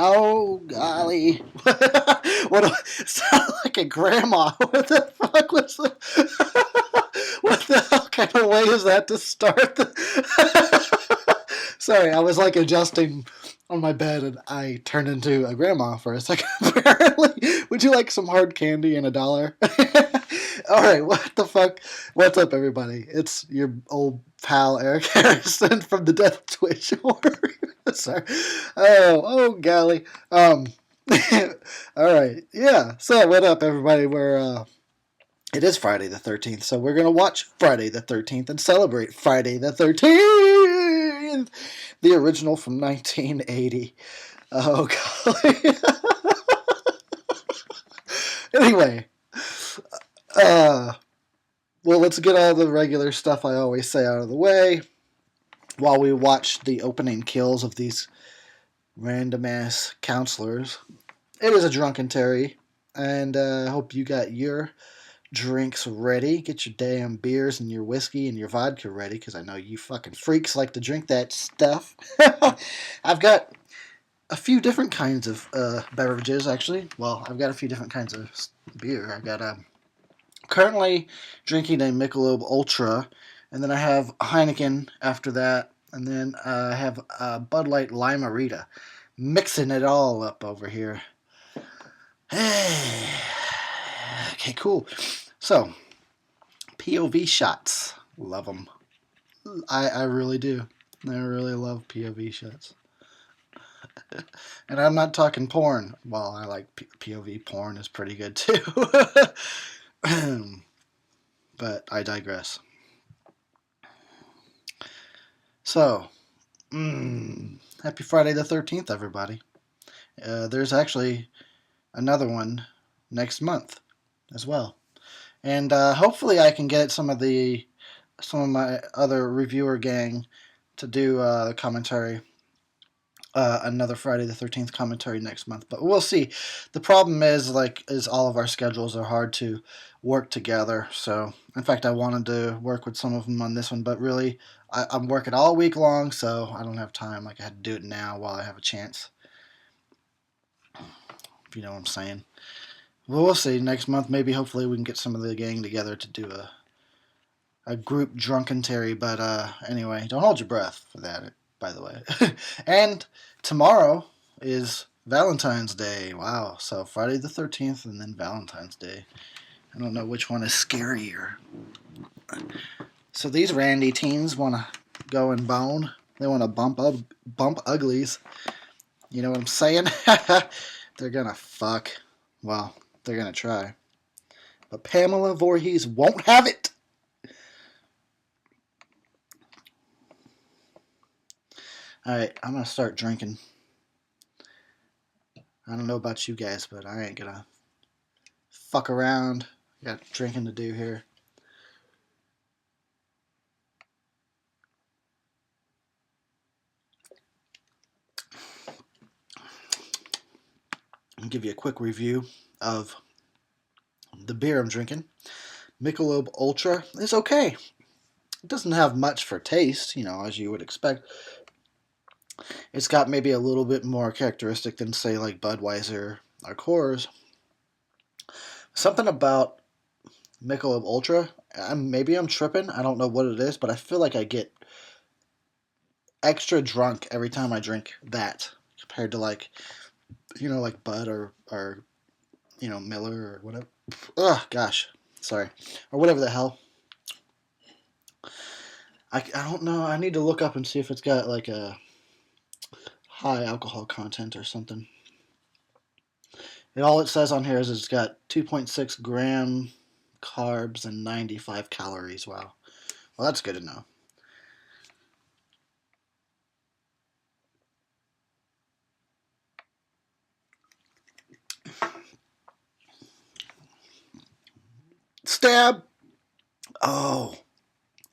Oh, golly. What sound like a grandma. What the fuck was the... What the hell kind of way is that to start? Sorry, I was like adjusting on my bed and I turned into a grandma for a second, apparently. Would you like some hard candy and $1? Alright, what the fuck? What's up, everybody? It's your old pal Eric Harrison from the Death Twitch. Sorry. Oh, golly. Alright, yeah. So, what up, everybody? It is Friday the 13th, so we're going to watch Friday the 13th and celebrate Friday the 13th! The original from 1980. Oh, golly. Anyway, well, let's get all the regular stuff I always say out of the way while we watch the opening kills of these random-ass counselors. It is a Drunkentary, and I hope you got your drinks ready. Get your damn beers and your whiskey and your vodka ready, because I know you fucking freaks like to drink that stuff. I've got a few different kinds of beverages, actually. Well, I've got a few different kinds of beer. I've got currently drinking a Michelob Ultra, and then I have Heineken after that, and then I have Bud Light Lime-A-Rita. Mixing it all up over here. Okay, cool. So, POV shots. Love them. I really do. I really love POV shots. And I'm not talking porn. Well, I like POV porn is pretty good too. But I digress. So, happy Friday the 13th, everybody. There's actually another one next month as well. And hopefully I can get some of my other reviewer gang to do commentary. Another Friday the 13th commentary next month, but we'll see. The problem is all of our schedules are hard to work together. So, in fact, I wanted to work with some of them on this one, but really, I'm working all week long, so I don't have time. I had to do it now while I have a chance. If you know what I'm saying. Well, we'll see. Next month, maybe, hopefully, we can get some of the gang together to do a group Drunkentary. But anyway, don't hold your breath for that, by the way. And tomorrow is Valentine's Day. Wow. So Friday the 13th and then Valentine's Day. I don't know which one is scarier. So these randy teens want to go and bone. They want to bump uglies. You know what I'm saying? They're going to fuck. Well, they're going to try. But Pamela Voorhees won't have it. Alright, I'm going to start drinking. I don't know about you guys, but I ain't going to fuck around. I got drinking to do here. I'll give you a quick review of the beer I'm drinking. Michelob Ultra is okay. It doesn't have much for taste, as you would expect. It's got maybe a little bit more characteristic than, say, like Budweiser or Coors. Something about Michelob Ultra, maybe I'm tripping, I don't know what it is, but I feel like I get extra drunk every time I drink that, compared to like Bud or Miller or whatever. Ugh, gosh, sorry. Or whatever the hell. I don't know, I need to look up and see if it's got like a high alcohol content or something. And all it says on here is it's got 2.6 gram carbs and 95 calories. Wow. Well, that's good to know. Stab! Oh.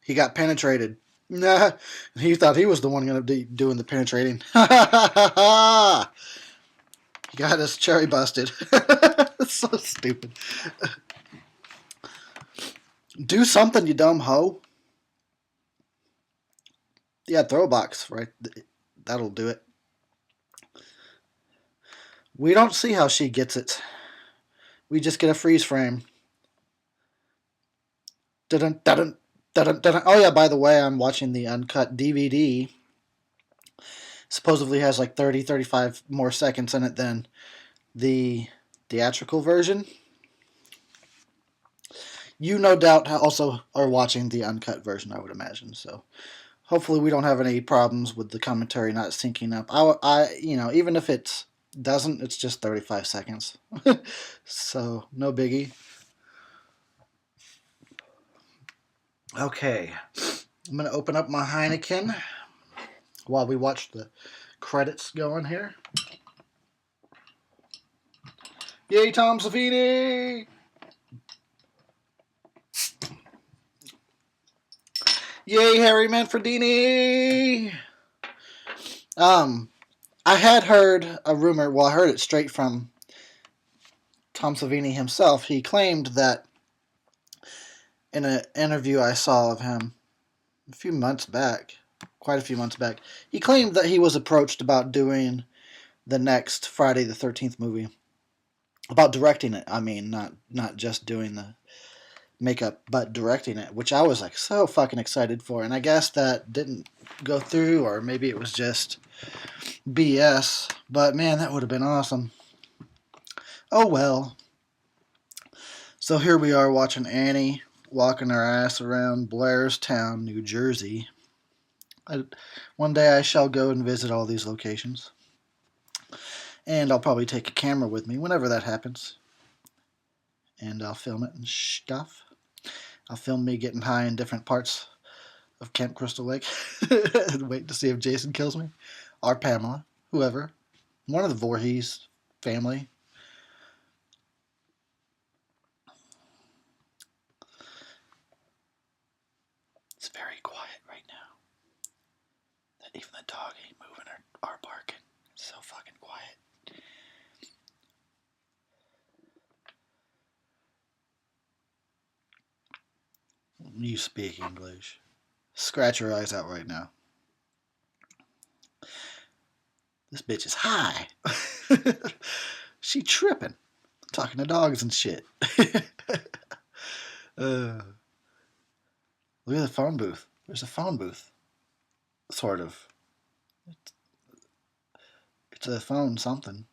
He got penetrated. Nah. He thought he was the one going to be doing the penetrating. Ha ha ha ha! He got us cherry busted. That's so stupid. Do something, you dumb hoe. Yeah, throw a box, right? That'll do it. We don't see how she gets it. We just get a freeze frame. Dun, dun, dun, dun. Oh yeah, by the way, I'm watching the uncut DVD. Supposedly has like 30, 35 more seconds in it than the theatrical version. You no doubt also are watching the uncut version, I would imagine. So hopefully we don't have any problems with the commentary not syncing up. Even if it doesn't, it's just 35 seconds. So no biggie. Okay, I'm gonna open up my Heineken while we watch the credits going here. Yay, Tom Savini! Yay, Harry Manfredini! I had heard a rumor. Well, I heard it straight from Tom Savini himself. He claimed that in an interview I saw of him a few months back, quite a few months back, he claimed that he was approached about doing the next Friday the 13th movie. About directing it. I mean, not just doing the makeup, but directing it, which I was like so fucking excited for. And I guess that didn't go through, or maybe it was just BS. But man, that would have been awesome. Oh well. So here we are watching Annie walking her ass around Blairstown, New Jersey. One day I shall go and visit all these locations. And I'll probably take a camera with me whenever that happens. And I'll film it and stuff. I'll film me getting high in different parts of Camp Crystal Lake. And wait to see if Jason kills me. Or Pamela. Whoever. One of the Voorhees family. It's very quiet right now. That even the dog ain't moving or barking. It's so fucking quiet. You speak English. Scratch your eyes out right now. This bitch is high. She tripping. Talking to dogs and shit. Look at the phone booth. There's a phone booth. Sort of. It's a phone something.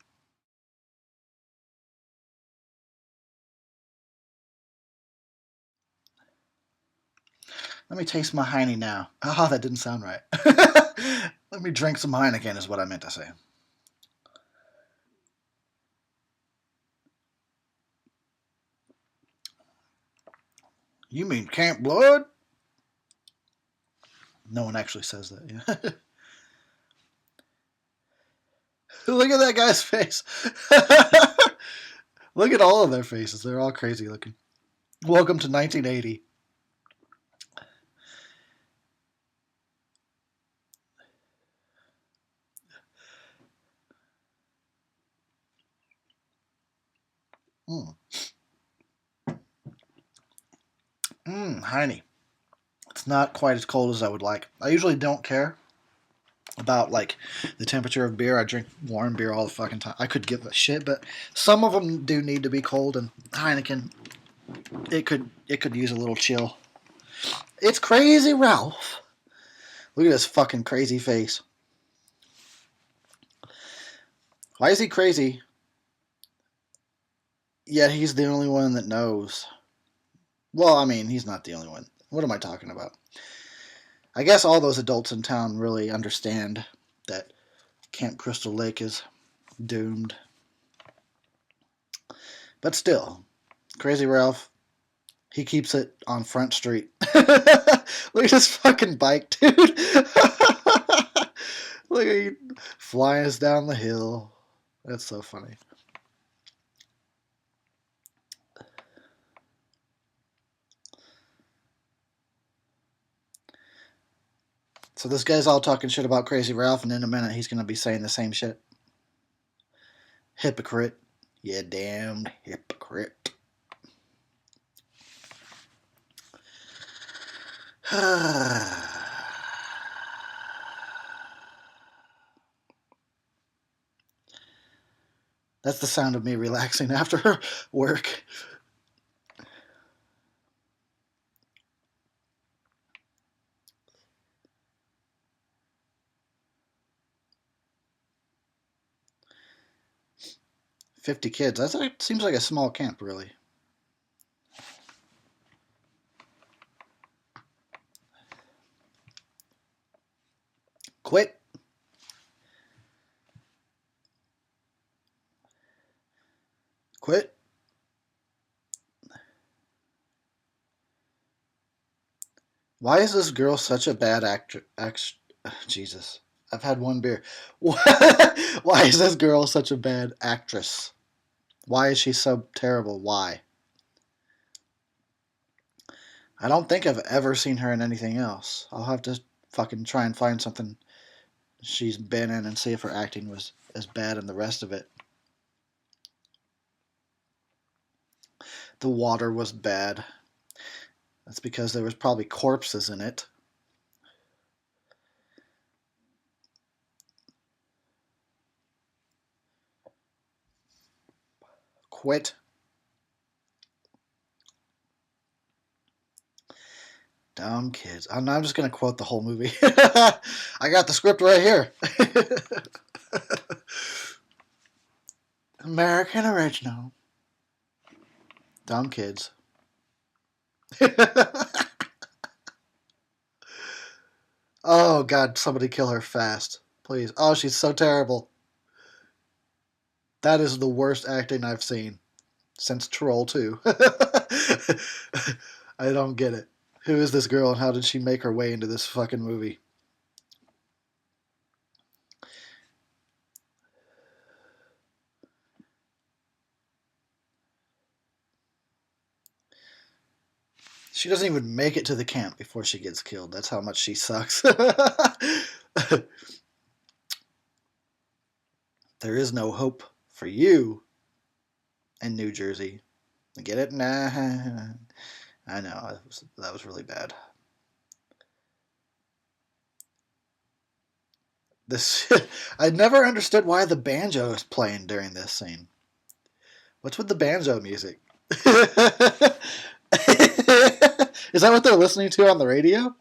Let me taste my Heine now. Oh, that didn't sound right. Let me drink some Heineken is what I meant to say. You mean Camp Blood? No one actually says that. Yeah. Look at that guy's face. Look at all of their faces. They're all crazy looking. Welcome to 1980. Heine. It's not quite as cold as I would like. I usually don't care about like the temperature of beer. I drink warm beer all the fucking time. I could give a shit, but some of them do need to be cold, and Heineken, it could use a little chill. It's Crazy Ralph. Look at his fucking crazy face. Why is he crazy? Yet he's the only one that knows. Well, I mean, he's not the only one. What am I talking about? I guess all those adults in town really understand that Camp Crystal Lake is doomed. But still, Crazy Ralph, he keeps it on Front Street. Look at his fucking bike, dude. Look at you flying us down the hill. That's so funny. So this guy's all talking shit about Crazy Ralph, and in a minute he's going to be saying the same shit. Hypocrite. Yeah, damned hypocrite. That's the sound of me relaxing after work. $50 kids. That seems like a small camp, really. Quit. Quit. Why is this girl such a bad actor? Jesus. I've had one beer. Why is this girl such a bad actress? Why is she so terrible? Why? I don't think I've ever seen her in anything else. I'll have to fucking try and find something she's been in and see if her acting was as bad in the rest of it. The water was bad. That's because there was probably corpses in it. Quit. Dumb kids. I'm just going to quote the whole movie. I got the script right here. American original. Dumb kids. Oh, God, somebody kill her fast. Please. Oh, she's so terrible. That is the worst acting I've seen since Troll 2. I don't get it. Who is this girl and how did she make her way into this fucking movie? She doesn't even make it to the camp before she gets killed. That's how much she sucks. There is no hope for you in New Jersey. Get it? Nah. I know. That was really bad. This I never understood why the banjo is playing during this scene. What's with the banjo music? Is that what they're listening to on the radio?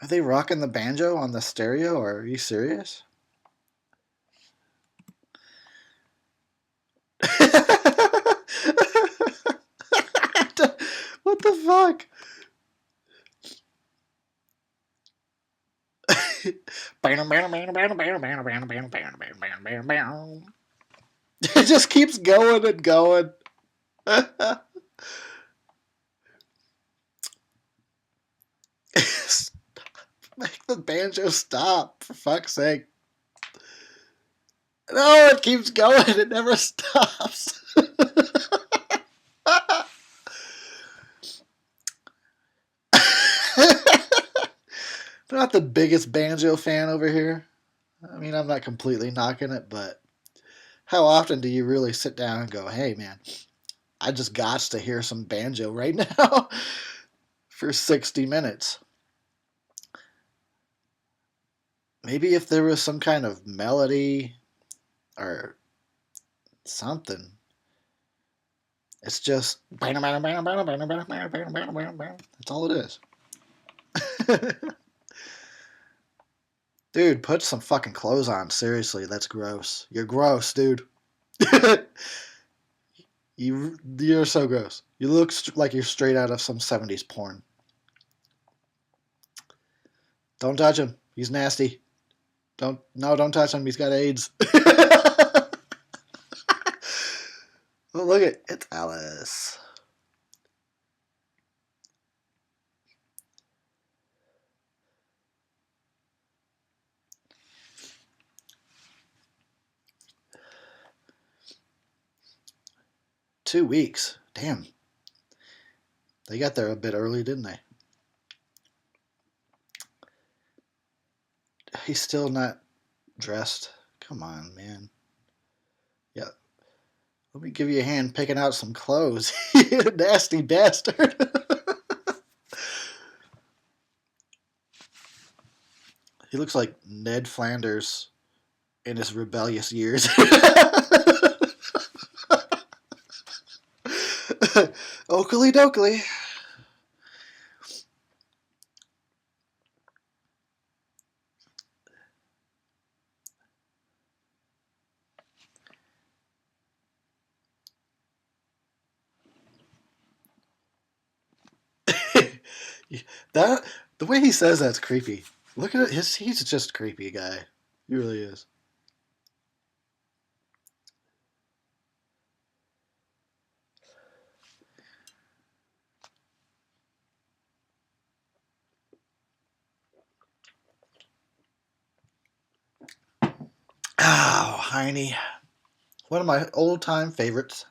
Are they rocking the banjo on the stereo, or are you serious? What the fuck? It just keeps going and going. Make the banjo stop, for fuck's sake. No, it keeps going. It never stops. I'm not the biggest banjo fan over here. I mean, I'm not completely knocking it, but how often do you really sit down and go, hey, man, I just got to hear some banjo right now for 60 minutes? Maybe if there was some kind of melody or something. It's just that's all it is. Dude, put some fucking clothes on. Seriously, that's gross. You're gross, dude. You're so gross. You look like you're straight out of some 70s porn. Don't touch him. He's nasty. Don't touch him. He's got AIDS. Oh, look at it's Alice. Two weeks. Damn. They got there a bit early, didn't they? He's still not dressed. Come on, man. Yeah. Let me give you a hand picking out some clothes. You nasty bastard. He looks like Ned Flanders in his rebellious years. Oakley dokley. That the way he says that's creepy. Look at it. He's just a creepy guy. He really is. Oh, Heine. One of my old time favorites.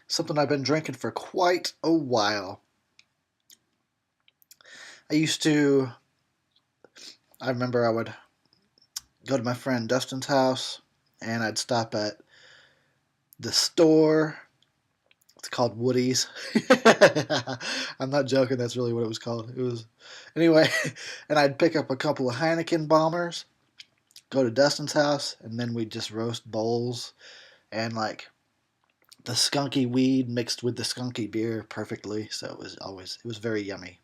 Something I've been drinking for quite a while. I remember I would go to my friend Dustin's house and I'd stop at the store. It's called Woody's. I'm not joking, that's really what it was called. It was anyway, and I'd pick up a couple of Heineken bombers, go to Dustin's house, and then we'd just roast bowls and like the skunky weed mixed with the skunky beer perfectly. So it was very yummy.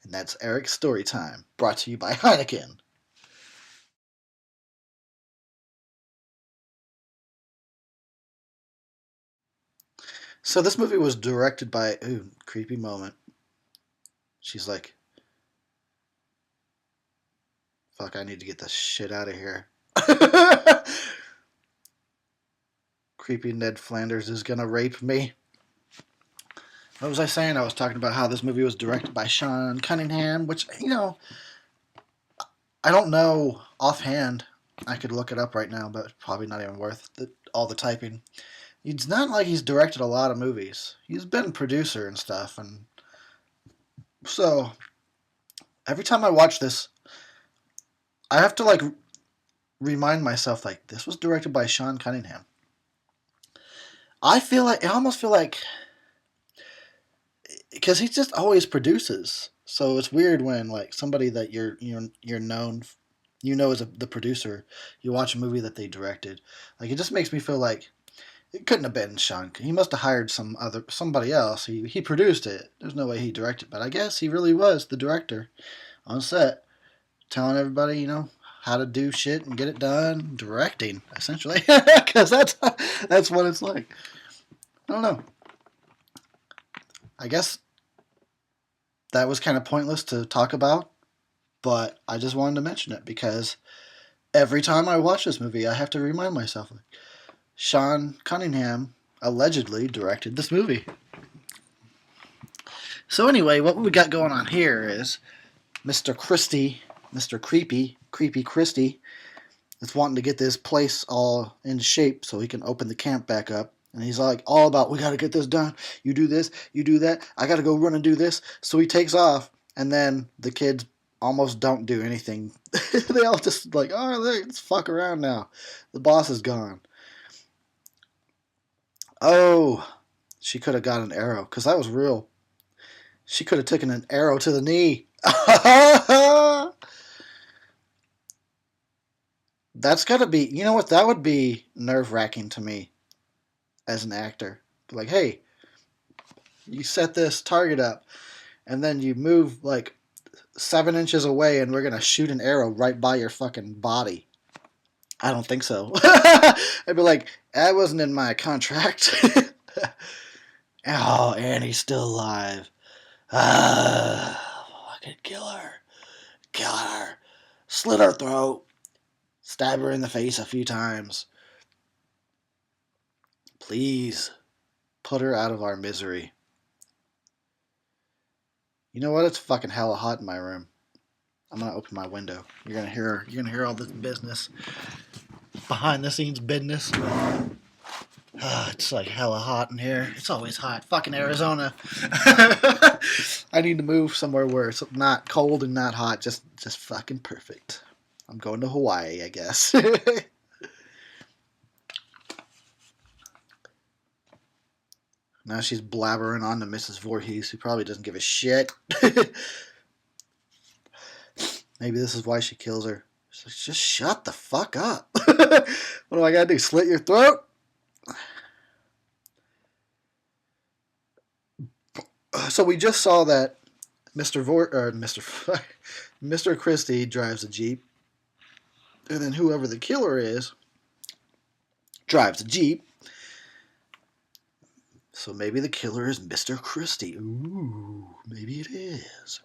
And that's Eric's Story Time, brought to you by Heineken. So this movie was directed by, ooh, creepy moment. She's like, fuck, I need to get this shit out of here. Creepy Ned Flanders is gonna rape me. What was I saying? I was talking about how this movie was directed by Sean Cunningham, which, I don't know offhand. I could look it up right now, but probably not even worth all the typing. It's not like he's directed a lot of movies. He's been a producer and stuff, and so every time I watch this, I have to like remind myself like this was directed by Sean Cunningham. I almost feel like because he just always produces. So it's weird when like somebody that you're known, as the producer, you watch a movie that they directed. Like it just makes me feel like it couldn't have been Sean. He must have hired somebody else. He produced it. There's no way he directed, but I guess he really was the director on set, telling everybody how to do shit and get it done, directing essentially, because that's what it's like. I don't know. I guess that was kind of pointless to talk about, but I just wanted to mention it because every time I watch this movie, I have to remind myself like, Sean Cunningham allegedly directed this movie. So anyway, what we got going on here is Mr. Christie, Mr. Creepy Christie, is wanting to get this place all in shape so he can open the camp back up. And he's like all about, we got to get this done. You do this, you do that. I got to go run and do this. So he takes off, and then the kids almost don't do anything. They all just like, oh, let's fuck around now. The boss is gone. Oh, she could have got an arrow, because that was real. She could have taken an arrow to the knee. That's got to be, you know what, that would be nerve-wracking to me as an actor. Like, hey, you set this target up, and then you move like 7 inches away, and we're going to shoot an arrow right by your fucking body. I don't think so. I'd be like, that wasn't in my contract. Oh, Annie's still alive. I could kill her. Kill her. Slit her throat. Stab her in the face a few times. Please, put her out of our misery. You know what? It's fucking hella hot in my room. I'm gonna open my window. You're gonna hear all this business. Behind the scenes business. It's like hella hot in here. It's always hot. Fucking Arizona. I need to move somewhere where it's not cold and not hot. Just fucking perfect. I'm going to Hawaii, I guess. Now she's blabbering on to Mrs. Voorhees, who probably doesn't give a shit. Maybe this is why she kills her. She's like, just shut the fuck up. What do I gotta do? Slit your throat? So we just saw that Mr. Christie drives a Jeep, and then whoever the killer is drives a Jeep. So maybe the killer is Mr. Christie. Ooh, maybe it is.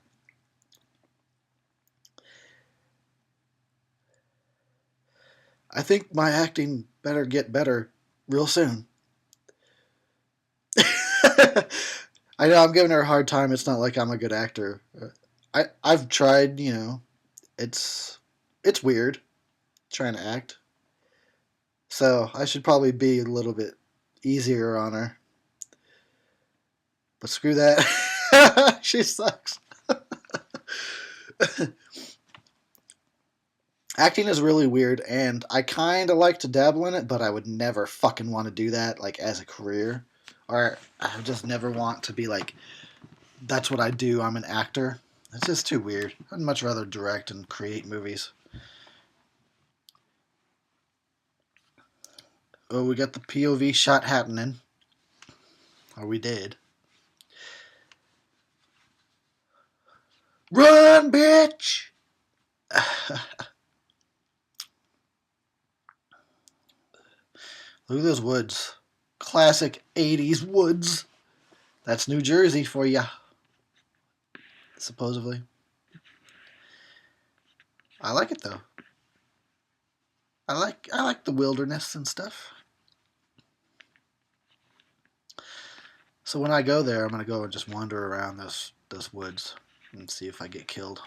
I think my acting better get better real soon. I know I'm giving her a hard time. It's not like I'm a good actor. I've tried, it's weird trying to act. So I should probably be a little bit easier on her. But screw that. She sucks. Acting is really weird, and I kind of like to dabble in it, but I would never fucking want to do that, like, as a career. Or I just never want to be like, that's what I do, I'm an actor. It's just too weird. I'd much rather direct and create movies. Oh, we got the POV shot happening. Or we did. Run, bitch! Look at those woods. Classic 80s woods. That's New Jersey for ya. Supposedly. I like it though. I like the wilderness and stuff. So when I go there, I'm gonna go and just wander around those woods and see if I get killed.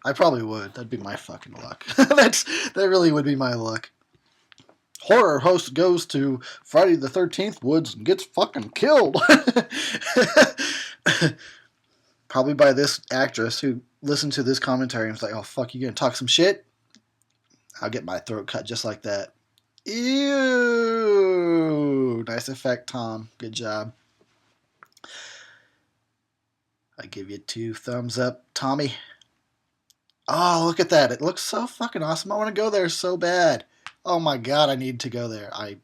I probably would. That'd be my fucking luck. That really would be my luck. Horror host goes to Friday the 13th woods and gets fucking killed. Probably by this actress who listened to this commentary and was like, oh fuck, you gonna talk some shit? I'll get my throat cut just like that. Ew. Nice effect, Tom. Good job. I give you 2 thumbs up, Tommy. Oh, look at that. It looks so fucking awesome. I want to go there so bad. Oh my god, I need to go there. I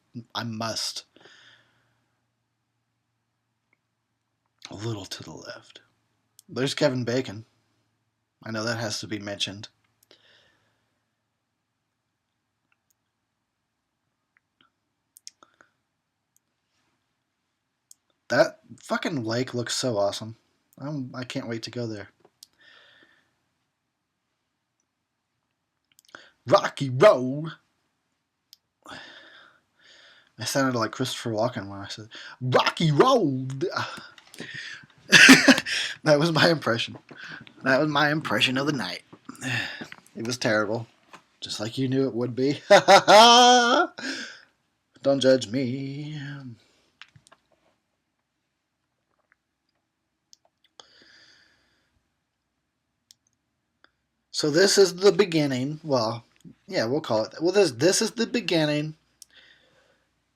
must. A little to the left. There's Kevin Bacon. I know that has to be mentioned. That fucking lake looks so awesome. I can't wait to go there. Rocky Road. I sounded like Christopher Walken when I said Rocky Road. That was my impression. That was my impression of the night. It was terrible. Just like you knew it would be. Don't judge me. So this is the beginning. Well, yeah, we'll call it that. Well, this is the beginning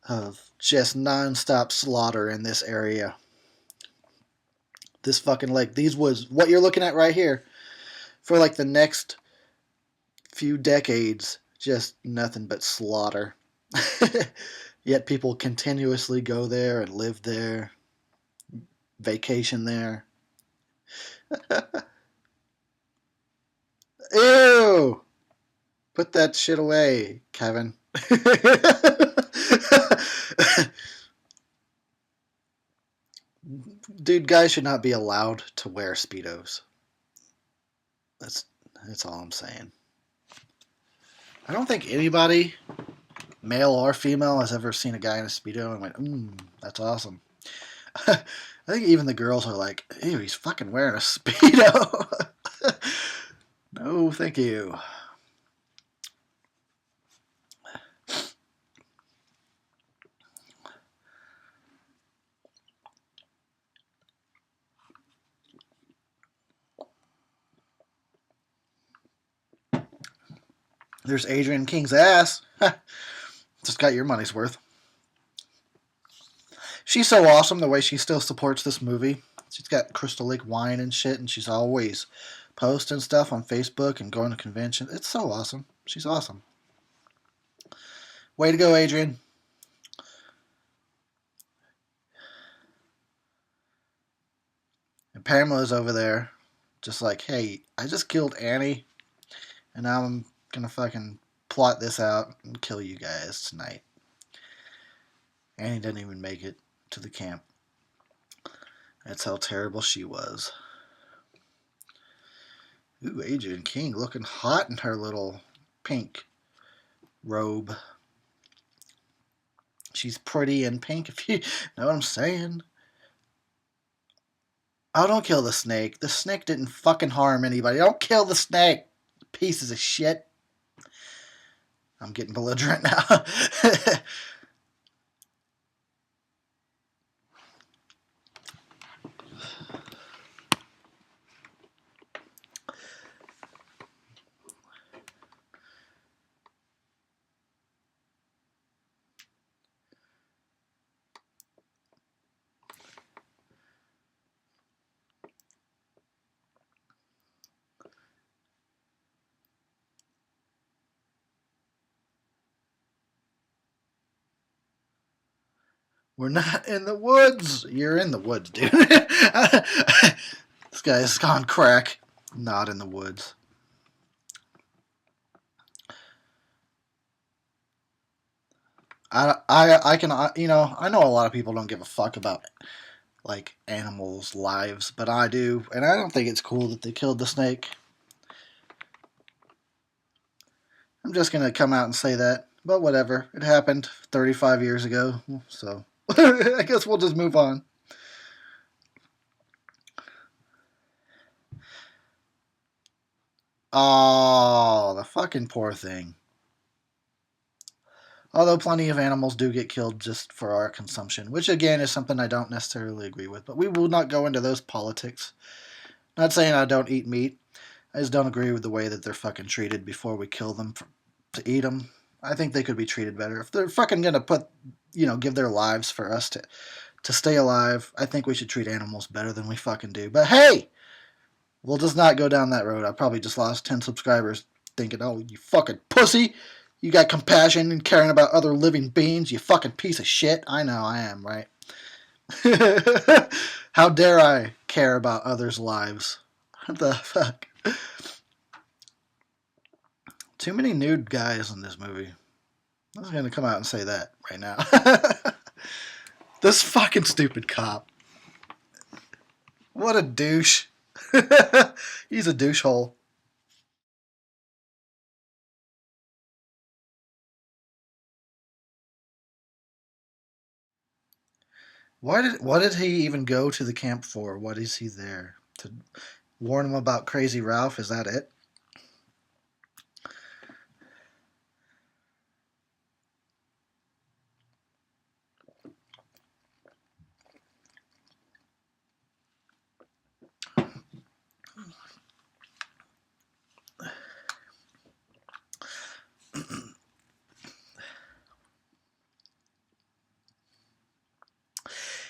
of just non-stop slaughter in this area. This fucking lake. These woods. What you're looking at right here. For like the next few decades, just nothing but slaughter. Yet people continuously go there and live there. Vacation there. Ew! Put that shit away, Kevin. Dude, guys should not be allowed to wear Speedos. That's all I'm saying. I don't think anybody, male or female, has ever seen a guy in a Speedo and went, that's awesome. I think even the girls are like, ew, he's fucking wearing a Speedo. No, thank you. There's Adrienne King's ass. Just got your money's worth. She's so awesome the way she still supports this movie. She's got Crystal Lake wine and shit, and she's always posting stuff on Facebook and going to conventions. It's so awesome. She's awesome. Way to go, Adrienne. And Pamela's over there, just like, hey, I just killed Annie, and now I'm gonna fucking plot this out and kill you guys tonight. Annie didn't even make it to the camp. That's how terrible she was. Ooh, Adrienne King looking hot in her little pink robe. She's pretty in pink, if you know what I'm saying. Oh, don't kill the snake. The snake didn't fucking harm anybody. Don't kill the snake. Pieces of shit. I'm getting belligerent now. We're not in the woods. You're in the woods, dude. This guy's gone crack. Not in the woods. I can, I know a lot of people don't give a fuck about like animals' lives, but I do, and I don't think it's cool that they killed the snake. I'm just gonna come out and say that, but whatever. It happened 35 years ago, so I guess we'll just move on. Oh, the fucking poor thing. Although plenty of animals do get killed just for our consumption, which again is something I don't necessarily agree with, but we will not go into those politics. Not saying I don't eat meat. I just don't agree with the way that they're fucking treated before we kill them to eat them. I think they could be treated better. If they're fucking gonna give their lives for us to stay alive, I think we should treat animals better than we fucking do. But hey, we'll just not go down that road. I probably just lost 10 subscribers thinking, oh, you fucking pussy. You got compassion and caring about other living beings, you fucking piece of shit. I know, I am, right? How dare I care about others' lives? What the fuck? Too many nude guys in this movie. I was going to come out and say that right now. This fucking stupid cop. What a douche. He's a douche hole. What did he even go to the camp for? What is he there? To warn him about Crazy Ralph? Is that it?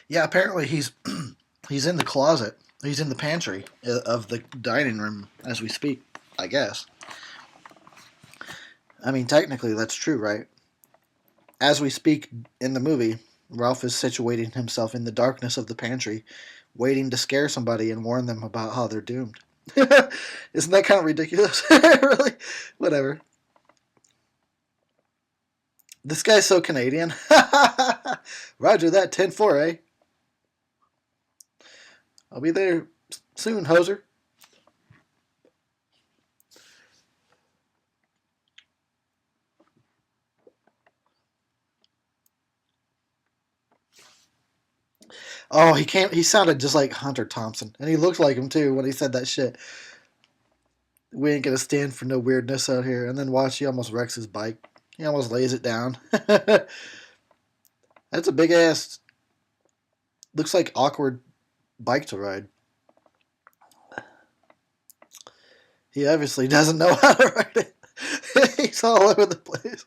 Yeah, apparently he's in the closet. He's in the pantry of the dining room as we speak, I guess. I mean, technically that's true, right? As we speak in the movie, Ralph is situating himself in the darkness of the pantry, waiting to scare somebody and warn them about how they're doomed. Isn't that kind of ridiculous? Really? Whatever. This guy's so Canadian. Roger that, 10-4, eh? I'll be there soon, hoser. Oh, he can't. He sounded just like Hunter Thompson, and he looked like him too when he said that shit. We ain't gonna stand for no weirdness out here. And then watch, he almost wrecks his bike. He almost lays it down. That's a big ass. Looks like awkward bike to ride. He obviously doesn't know how to ride it. He's all over the place.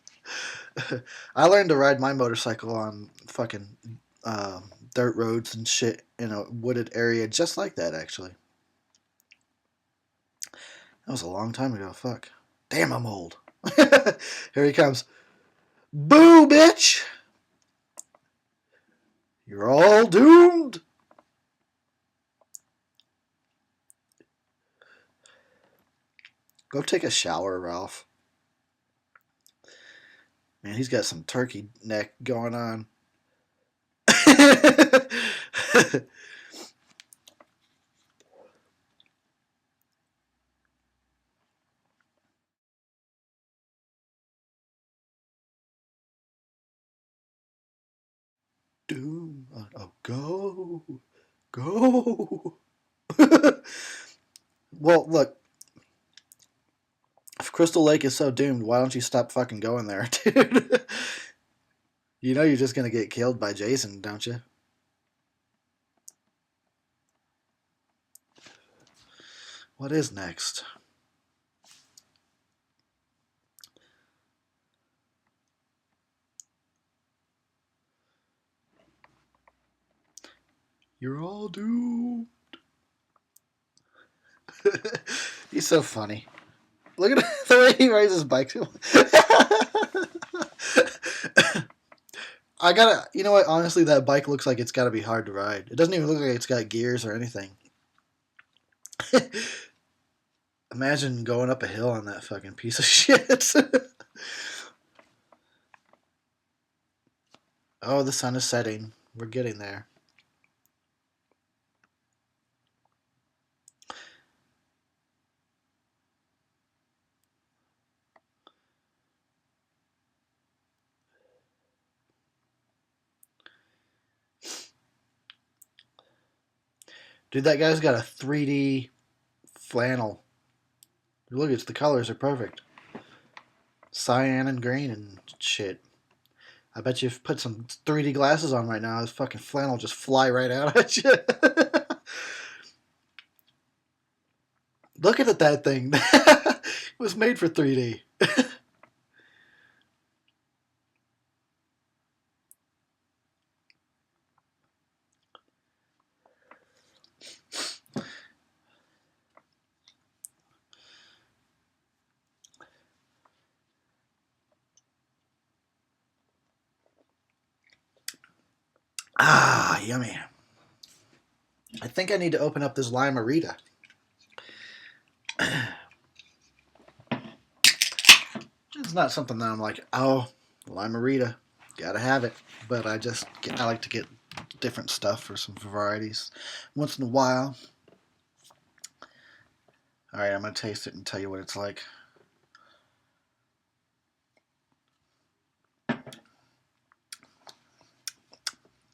I learned to ride my motorcycle on fucking dirt roads and shit in a wooded area just like that, actually. That was a long time ago. Fuck. Damn, I'm old. Here he comes. Boo, bitch! You're all doomed! Go take a shower, Ralph. Man, he's got some turkey neck going on. Doom. Oh, go. Go. Well, look. If Crystal Lake is so doomed, why don't you stop fucking going there, dude? You know you're just gonna get killed by Jason, don't you? What is next? You're all doomed. He's so funny. Look at the way he rides his bike. I gotta, you know what? Honestly, that bike looks like it's gotta be hard to ride. It doesn't even look like it's got gears or anything. Imagine going up a hill on that fucking piece of shit. Oh, the sun is setting. We're getting there. Dude, that guy's got a 3D flannel. Look, it's the colors are perfect. Cyan and green and shit. I bet you if put some 3D glasses on right now, this fucking flannel just fly right out at you. Looking at that thing. It was made for 3D. Ah, yummy. I think I need to open up this Limerita. It's not something that I'm like, oh, Limerita, gotta have it. But I like to get different stuff for some varieties once in a while. All right, I'm gonna taste it and tell you what it's like.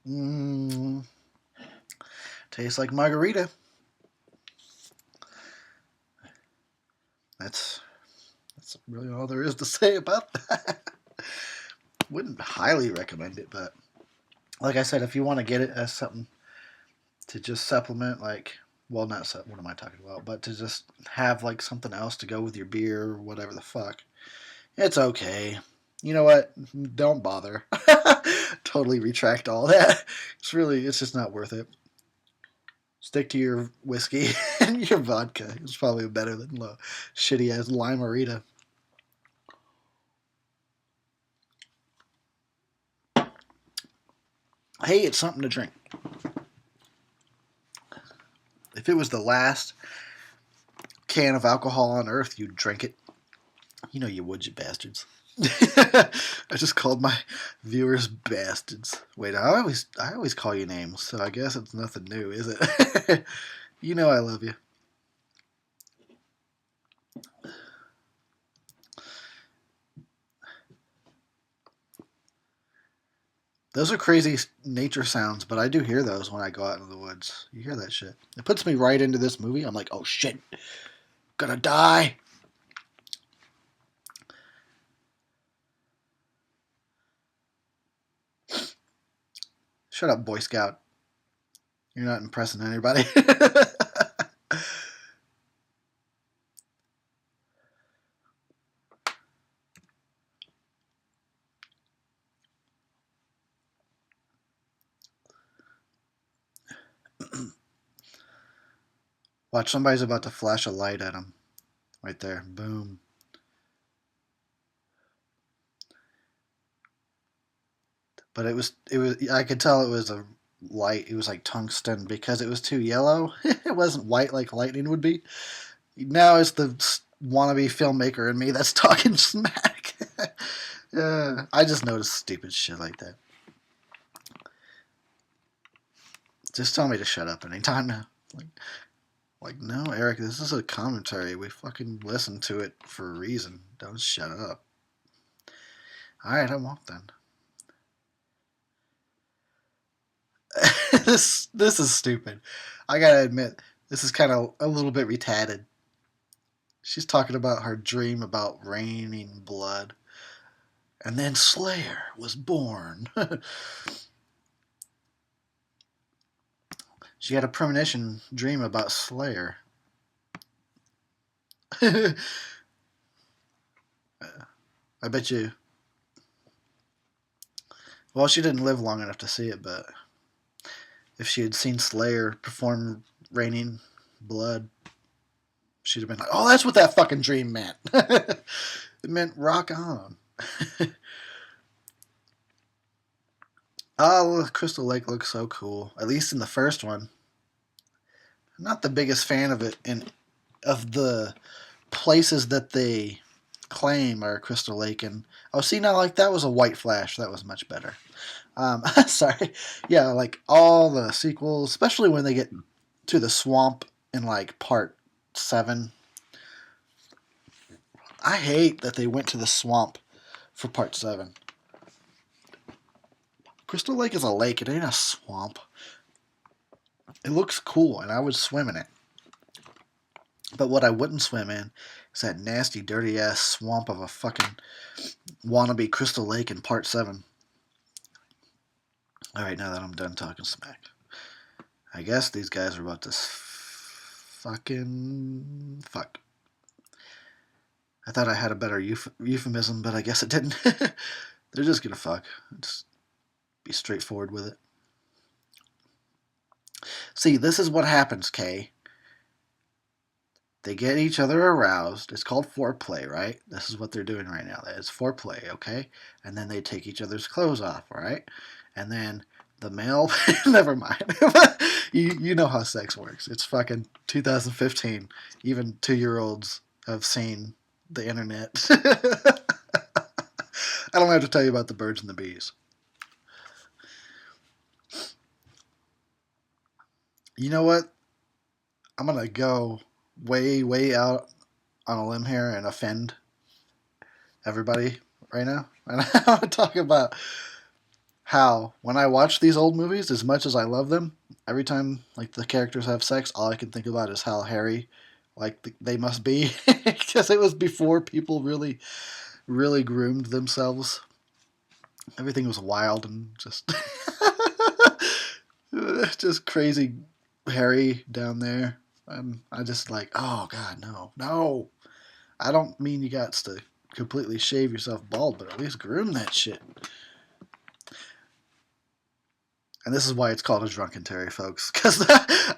Mmm, tastes like margarita. That's really all there is to say about that. Wouldn't highly recommend it, but like I said, if you want to get it as something to just supplement, like, well, not what am I talking about, but to just have like something else to go with your beer or whatever the fuck, it's okay. You know what? Don't bother. Totally retract all that. It's just not worth it. Stick to your whiskey and your vodka. It's probably better than shitty ass Limerita. Hey, it's something to drink. If it was the last can of alcohol on earth, you'd drink it. You know you would, you bastards. I just called my viewers bastards. Wait, I always call you names, so I guess it's nothing new, is it? You know I love you. Those are crazy nature sounds, but I do hear those when I go out into the woods. You hear that shit. It puts me right into this movie. I'm like, oh shit, gonna die. Shut up, Boy Scout. You're not impressing anybody. Watch, somebody's about to flash a light at him. Right there. Boom. But I could tell it was a light. It was like tungsten because it was too yellow. It wasn't white like lightning would be. Now it's the wannabe filmmaker in me that's talking smack. Yeah, I just noticed stupid shit like that. Just tell me to shut up anytime now. No, Eric, this is a commentary. We fucking listened to it for a reason. Don't shut up. Alright, I won't then. this is stupid. I gotta admit, this is kind of a little bit retarded. She's talking about her dream about raining blood. And then Slayer was born. She had a premonition dream about Slayer. I bet you. Well, she didn't live long enough to see it, but if she had seen Slayer perform Raining Blood, she'd have been like, oh, that's what that fucking dream meant. It meant rock on. Oh, Crystal Lake looks so cool. At least in the first one. I'm not the biggest fan of it of the places that they claim are Crystal Lake. And oh, see, now like that was a white flash. That was much better. Sorry. Yeah, like all the sequels, especially when they get to the swamp in like part 7. I hate that they went to the swamp for part 7. Crystal Lake is a lake. It ain't a swamp. It looks cool, and I would swim in it. But what I wouldn't swim in is that nasty, dirty ass swamp of a fucking wannabe Crystal Lake in part 7. Alright, now that I'm done talking smack, I guess these guys are about to fucking fuck. I thought I had a better euphemism, but I guess it didn't. They're just gonna fuck. Just be straightforward with it. See, this is what happens, Kay. They get each other aroused. It's called foreplay, right? This is what they're doing right now. It's foreplay, okay? And then they take each other's clothes off, right? And then the male... Never mind. you know how sex works. It's fucking 2015. Even 2-year-olds have seen the internet. I don't have to tell you about the birds and the bees. You know what? I'm going to go way, way out on a limb here and offend everybody right now. And I want to talk about how, when I watch these old movies, as much as I love them, every time like the characters have sex, all I can think about is how hairy they must be. Because it was before people really, really groomed themselves. Everything was wild and just... just crazy hairy down there. And I just like, oh God, no, no. I don't mean you got to completely shave yourself bald, but at least groom that shit. And this is why it's called a Drunkentary, folks. Because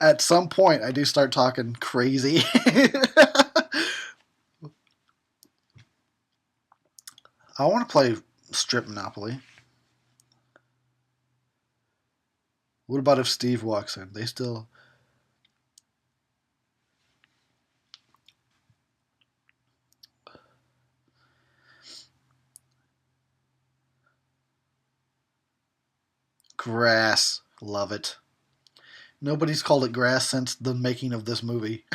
at some point I do start talking crazy. I want to play Strip Monopoly. What about if Steve walks in? They still... Grass. Love it. Nobody's called it grass since the making of this movie.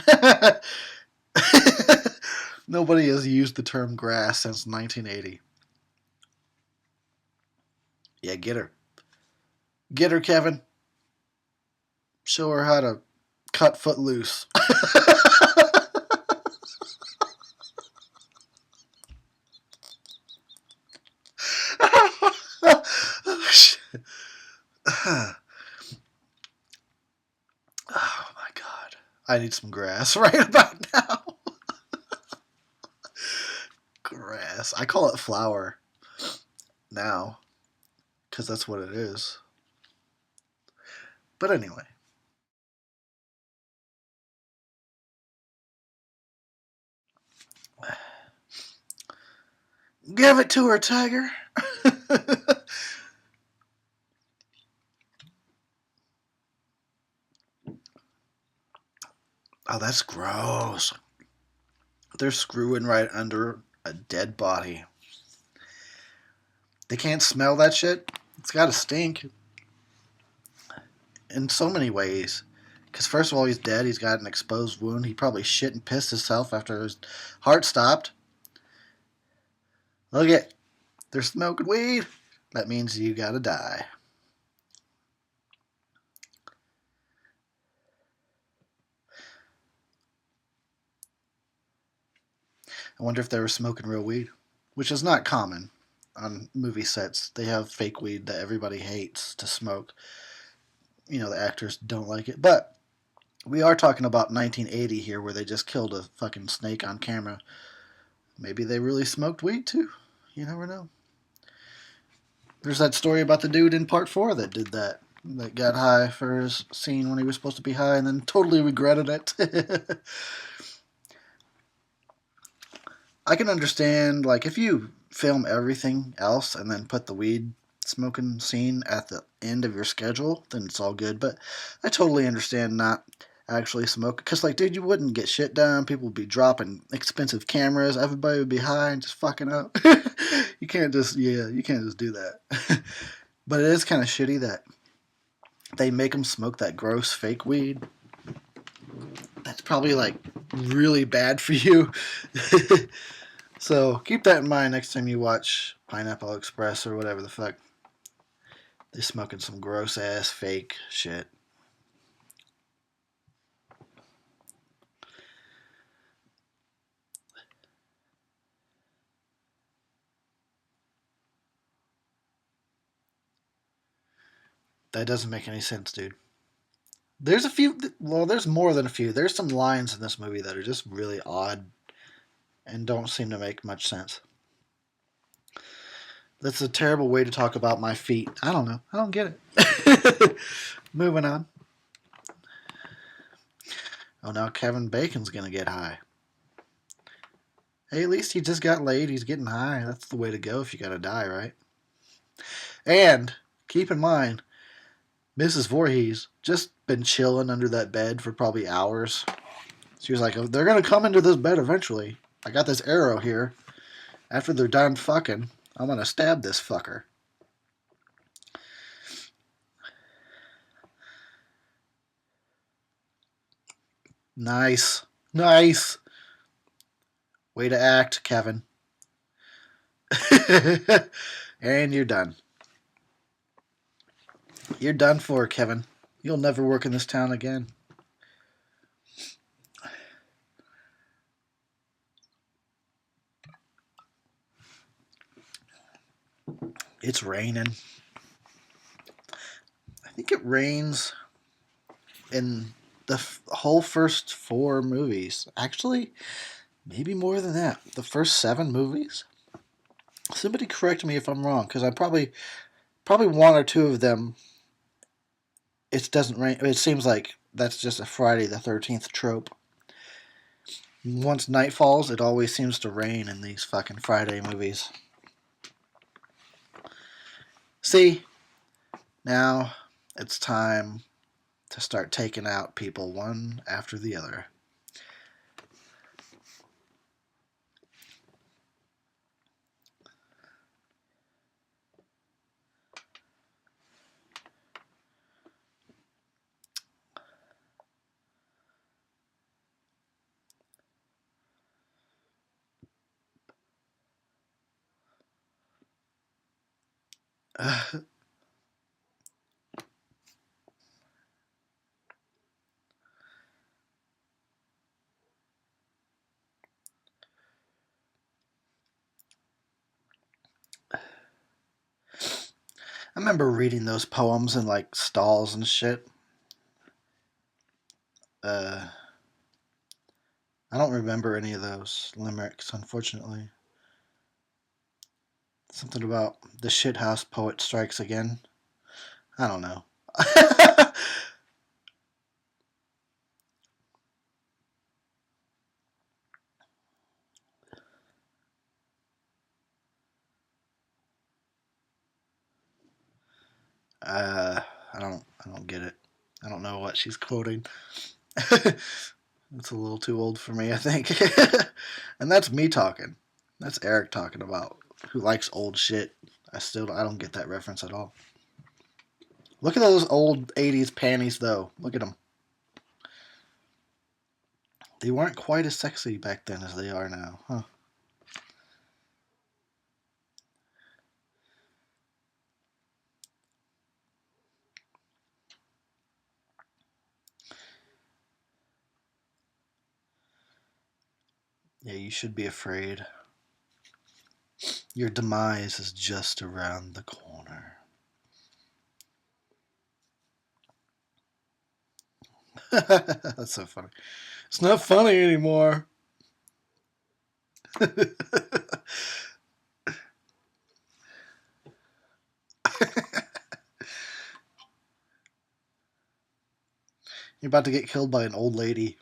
Nobody has used the term grass since 1980. Yeah, get her. Get her, Kevin. Show her how to cut Footloose. Oh, shit. Oh my God. I need some grass right about now. Grass. I call it flower now because that's what it is. But anyway. Give it to her, Tiger. Oh, that's gross. They're screwing right under a dead body. They can't smell that shit. It's got to stink in so many ways. Because first of all, he's dead. He's got an exposed wound. He probably shit and pissed himself after his heart stopped. Look at, they're smoking weed. That means you gotta die. I wonder if they were smoking real weed, which is not common on movie sets. They have fake weed that everybody hates to smoke. You know, the actors don't like it. But we are talking about 1980 here, where they just killed a fucking snake on camera. Maybe they really smoked weed too. You never know. There's that story about the dude in part 4 that did that. That got high for his scene when he was supposed to be high and then totally regretted it. I can understand, like, if you film everything else and then put the weed smoking scene at the end of your schedule, then it's all good. But I totally understand not actually smoking. Because, like, dude, you wouldn't get shit done. People would be dropping expensive cameras. Everybody would be high and just fucking up. You can't just, yeah, you can't just do that. But it is kind of shitty that they make them smoke that gross fake weed. That's probably, like, really bad for you. So keep that in mind next time you watch Pineapple Express or whatever the fuck. They're smoking some gross ass fake shit. That doesn't make any sense, dude. There's a few, well, there's more than a few. There's some lines in this movie that are just really odd and don't seem to make much sense. That's a terrible way to talk about my feet. I don't know. I don't get it. Moving on. Oh, now Kevin Bacon's gonna get high. Hey, at least he just got laid. He's getting high. That's the way to go if you gotta die, right? And keep in mind, Mrs. Voorhees just been chilling under that bed for probably hours. She was like, oh, they're gonna come into this bed eventually. I got this arrow here. After they're done fucking, I'm gonna stab this fucker. Nice. Nice. Way to act, Kevin. And you're done. You're done for, Kevin. You'll never work in this town again. It's raining. I think it rains in the whole first 4 movies. Actually, maybe more than that. The first 7 movies. Somebody correct me if I'm wrong, because I probably one or two of them. It doesn't rain. It seems like that's just a Friday the 13th trope. Once night falls, it always seems to rain in these fucking Friday movies. See, now it's time to start taking out people one after the other. I remember reading those poems in like stalls and shit. Uh, I don't remember any of those limericks, unfortunately. Something about the shithouse poet strikes again. I don't know. I don't get it. I don't know what she's quoting. It's a little too old for me, I think. And that's me talking. That's Eric talking about who likes old shit. I don't get that reference at all. Look at those old 80s panties though. Look at them. They weren't quite as sexy back then as they are now, huh? Yeah, you should be afraid. Your demise is just around the corner. That's so funny. It's not funny anymore. You're about to get killed by an old lady.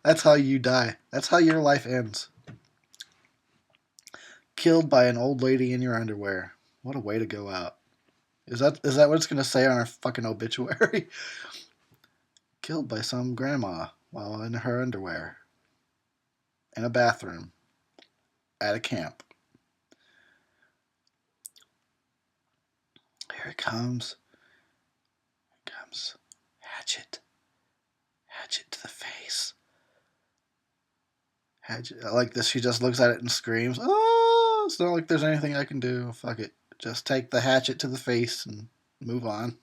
That's how you die. That's how your life ends. Killed by an old lady in your underwear. What a way to go out. Is that what it's going to say on our fucking obituary? Killed by some grandma while in her underwear. In a bathroom. At a camp. Here it comes. Here it comes. Hatchet. Hatchet to the face. Hatchet. I like this. She just looks at it and screams. Oh, it's not like there's anything I can do. Fuck it. Just take the hatchet to the face and move on.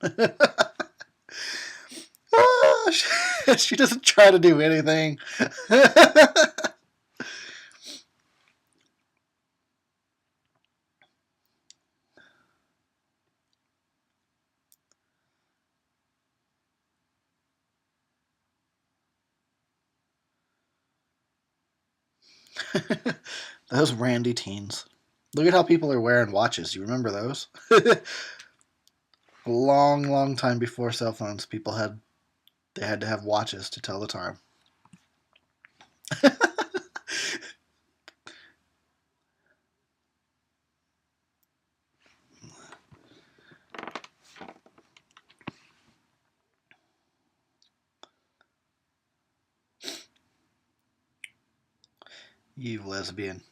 Oh, she doesn't try to do anything. Those randy teens. Look at how people are wearing watches. You remember those? Long, long time before cell phones, they had to have watches to tell the time. You lesbian.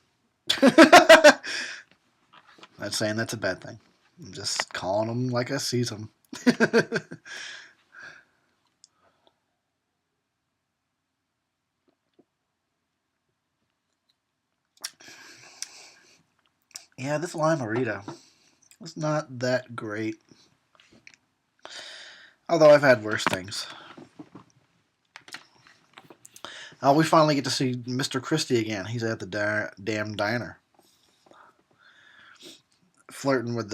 Not saying that's a bad thing. I'm just calling them like I sees them. Yeah, this Limerita was not that great. Although I've had worse things. Oh, we finally get to see Mr. Christie again. He's at the damn diner. Flirting with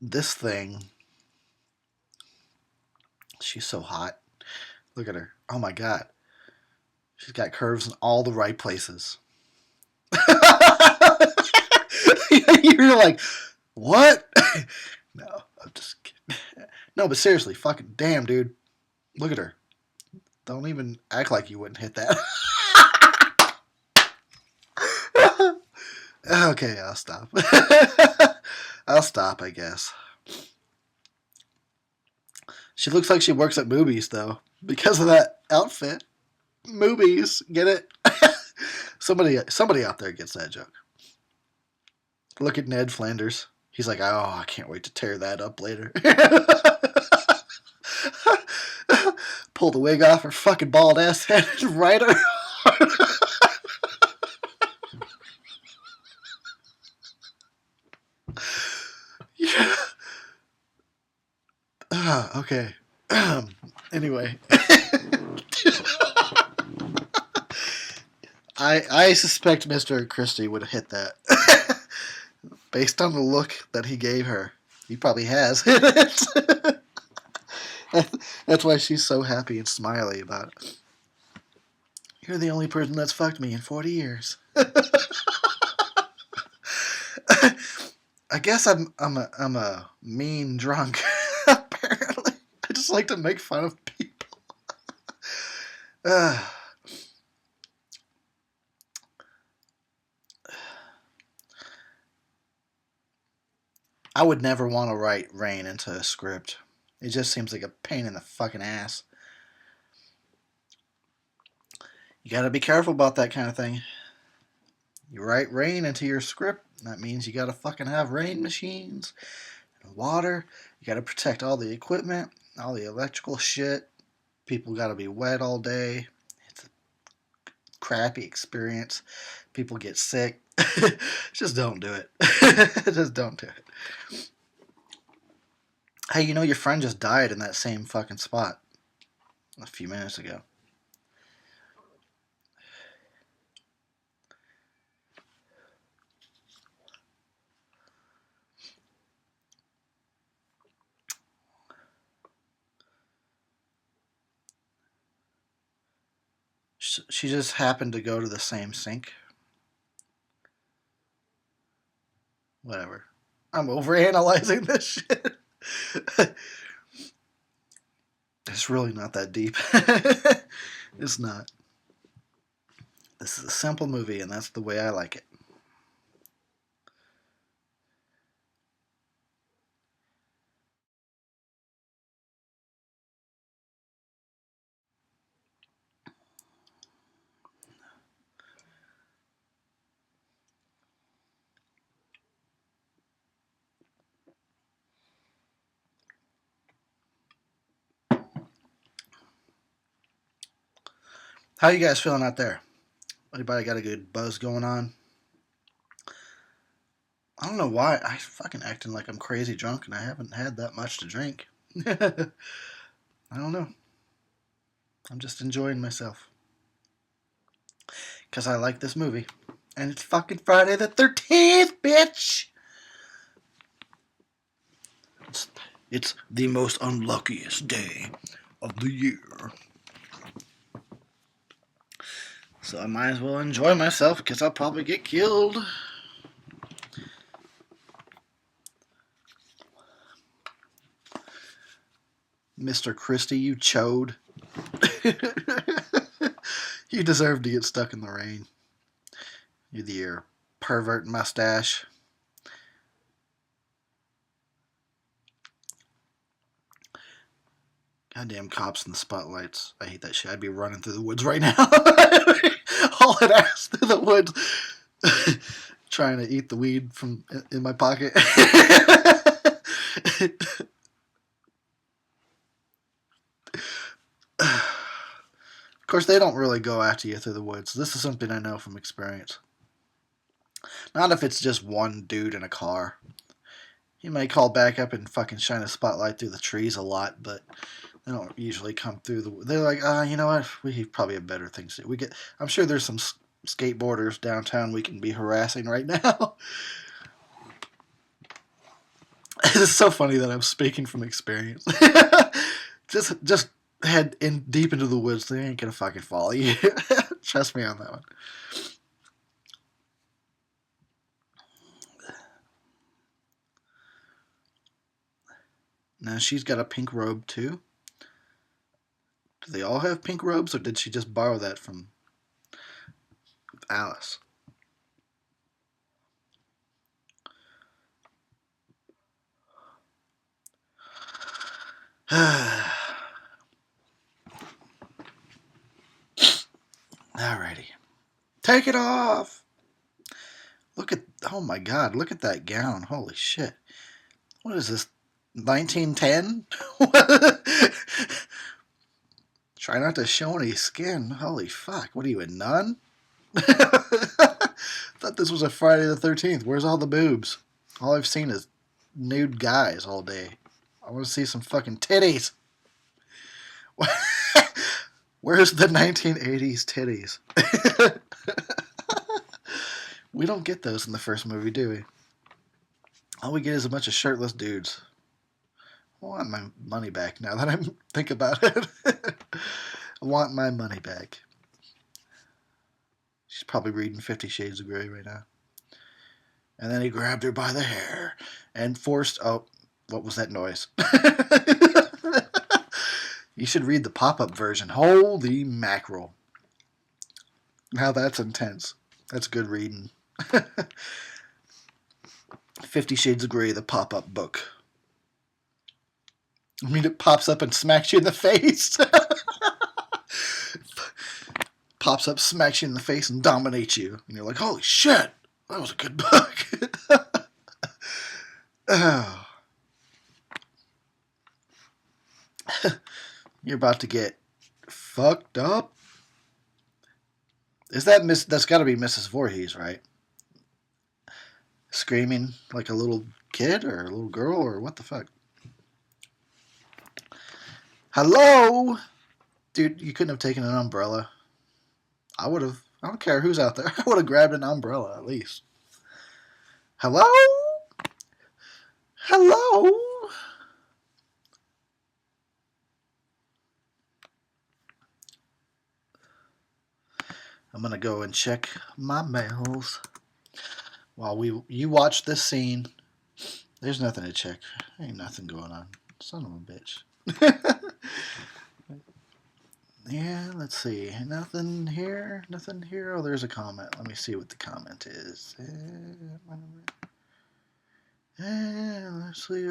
this thing. She's so hot. Look at her. Oh my god. She's got curves in all the right places. You're like, what? No, I'm just kidding. No, but seriously, fucking damn, dude. Look at her. Don't even act like you wouldn't hit that. Okay, I'll stop. I'll stop, I guess. She looks like she works at movies, though, because of that outfit. Movies, get it? Somebody out there gets that joke. Look at Ned Flanders. He's like, oh, I can't wait to tear that up later. Pull the wig off her fucking bald ass head and ride her. Yeah. Okay. Anyway. I suspect Mr. Christie would have hit that. Based on the look that he gave her. He probably has hit it. That's why she's so happy and smiley about it. You're the only person that's fucked me in 40 years. I guess I'm a mean drunk. Apparently, I just like to make fun of people. I would never want to write rain into a script. It just seems like a pain in the fucking ass. You gotta be careful about that kind of thing. You write rain into your script, that means you gotta fucking have rain machines and water. You gotta protect all the equipment, all the electrical shit. People gotta be wet all day. It's a crappy experience. People get sick. Just don't do it. Just don't do it. Hey, you know your friend just died in that same fucking spot a few minutes ago. She just happened to go to the same sink. Whatever. I'm overanalyzing this shit. It's really not that deep. It's not. This is a simple movie, and that's the way I like it. How you guys feeling out there? Anybody got a good buzz going on? I don't know why I fucking acting like I'm crazy drunk and I haven't had that much to drink. I don't know. I'm just enjoying myself. Because I like this movie. And it's fucking Friday the 13th, bitch! It's the most unluckiest day of the year. So I might as well enjoy myself because I'll probably get killed. Mr. Christie, you chode. You deserve to get stuck in the rain. With your pervert mustache. Goddamn cops in the spotlights. I hate that shit. I'd be running through the woods right now. Hauling ass through the woods. Trying to eat the weed from in my pocket. Of course, they don't really go after you through the woods. This is something I know from experience. Not if it's just one dude in a car. He may call back up and fucking shine a spotlight through the trees a lot, but they don't usually come through the. They're like, you know what? We probably have better things to do. I'm sure there's some skateboarders downtown we can be harassing right now. It's so funny that I'm speaking from experience. just head in deep into the woods. They ain't gonna fucking follow you. Trust me on that one. Now she's got a pink robe too. Do they all have pink robes, or did she just borrow that from Alice? Alrighty. Take it off! Look at, oh my god, look at that gown. Holy shit. What is this, 1910? Try not to show any skin. Holy fuck, what are you, a nun? Thought this was a Friday the 13th. Where's all the boobs? All I've seen is nude guys all day. I want to see some fucking titties. Where's the 1980s titties? We don't get those in the first movie, do we? All we get is a bunch of shirtless dudes. I want my money back now that I think about it. I want my money back. She's probably reading 50 Shades of Grey right now. And then he grabbed her by the hair and forced... Oh, what was that noise? You should read the pop-up version. Holy mackerel. Now that's intense. That's good reading. 50 Shades of Grey, the pop-up book. I mean, it pops up and smacks you in the face. Pops up, smacks you in the face, and dominates you. And you're like, holy shit, that was a good book. Oh. You're about to get fucked up. Is that that's got to be Mrs. Voorhees, right? Screaming like a little kid or a little girl or what the fuck? Hello? Dude, you couldn't have taken an umbrella. I would have. I don't care who's out there. I would have grabbed an umbrella at least. Hello? Hello? I'm going to go and check my mails while you watch this scene. There's nothing to check. Ain't nothing going on. Son of a bitch. Yeah, let's see. Nothing here. Nothing here. Oh, there's a comment. Let me see what the comment is. Let's see.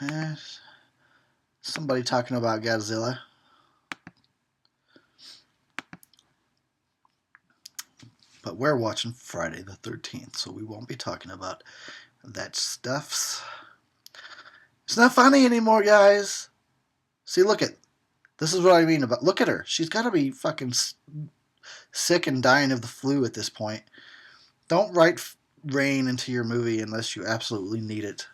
Alright. Somebody talking about Godzilla. But we're watching Friday the 13th, so we won't be talking about that stuffs. It's not funny anymore, guys. See, look at. This is what I mean about. Look at her. She's got to be fucking sick and dying of the flu at this point. Don't write rain into your movie unless you absolutely need it.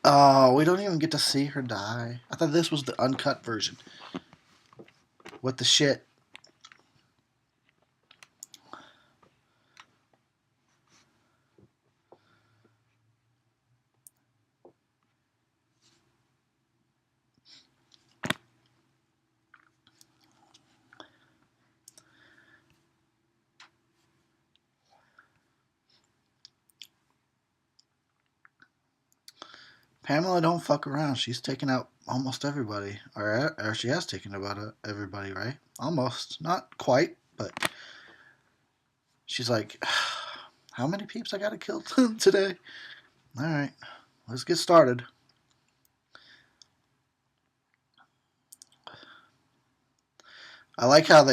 Oh, we don't even get to see her die. I thought this was the uncut version. What the shit? Pamela don't fuck around. She's taken out almost everybody. Or she has taken about everybody, right? Almost. Not quite, but she's like, how many peeps I gotta kill today? Alright, let's get started. I like how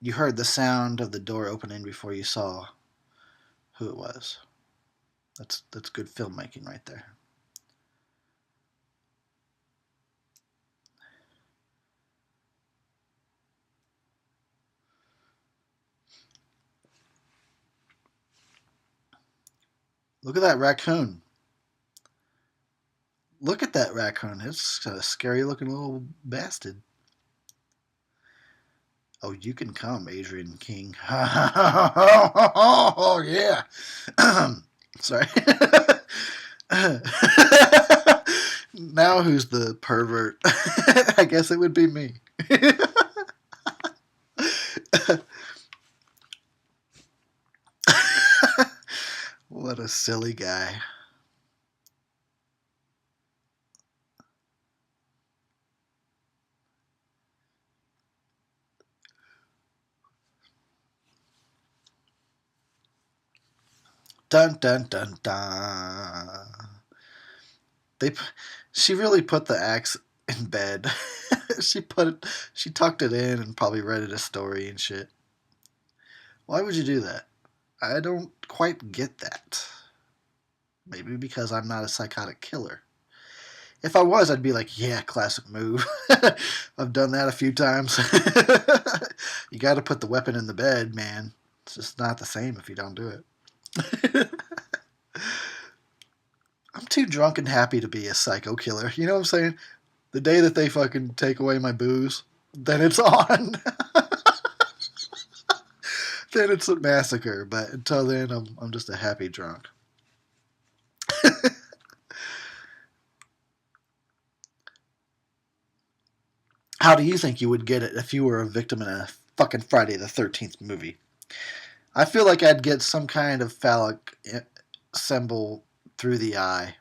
you heard the sound of the door opening before you saw who it was. That's good filmmaking right there. Look at that raccoon. Look at that raccoon. It's a scary looking little bastard. Oh, you can come, Adrienne King. Oh, yeah. Sorry. Now who's the pervert? I guess it would be me. What a silly guy. Dun dun dun dun. She really put the axe in bed. She tucked it in and probably read it a story and shit. Why would you do that? I don't quite get that. Maybe because I'm not a psychotic killer. If I was, I'd be like, yeah, classic move. I've done that a few times. You got to put the weapon in the bed, man. It's just not the same if you don't do it. I'm too drunk and happy to be a psycho killer. You know what I'm saying? The day that they fucking take away my booze, then it's on. Then it's a massacre. But until then, I'm just a happy drunk. How do you think you would get it if you were a victim in a fucking Friday the 13th movie? I feel like I'd get some kind of phallic symbol through the eye.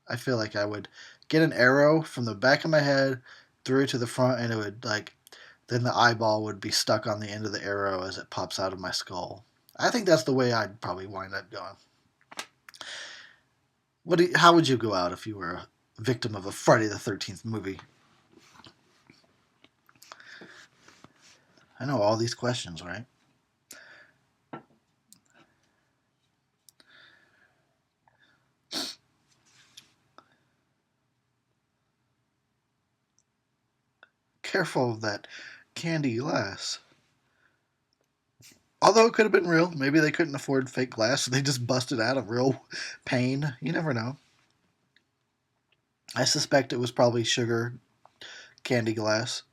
I feel like I would get an arrow from the back of my head through to the front, and it would like then the eyeball would be stuck on the end of the arrow as it pops out of my skull. I think that's the way I'd probably wind up going. How would you go out if you were a victim of a Friday the 13th movie? I know all these questions, right? Careful of that candy glass. Although it could have been real. Maybe they couldn't afford fake glass, so they just busted out of real pain. You never know. I suspect it was probably sugar candy glass.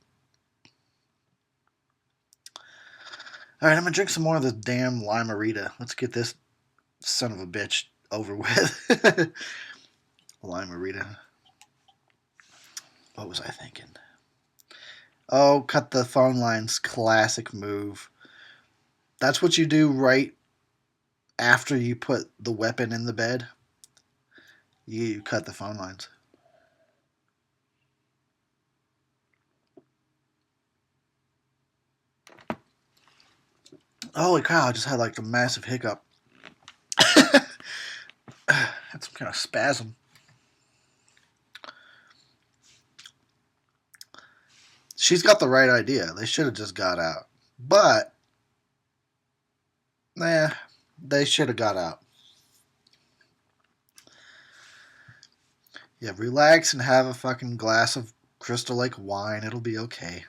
All right, I'm gonna drink some more of this damn limerita. Let's get this son of a bitch over with. Limerita. What was I thinking? Oh, cut the phone lines. Classic move. That's what you do right after you put the weapon in the bed. You cut the phone lines. Holy cow, I just had like a massive hiccup. Had some kind of spasm. She's got the right idea. They should have just got out. But, they should have got out. Yeah, relax and have a fucking glass of Crystal Lake wine. It'll be okay.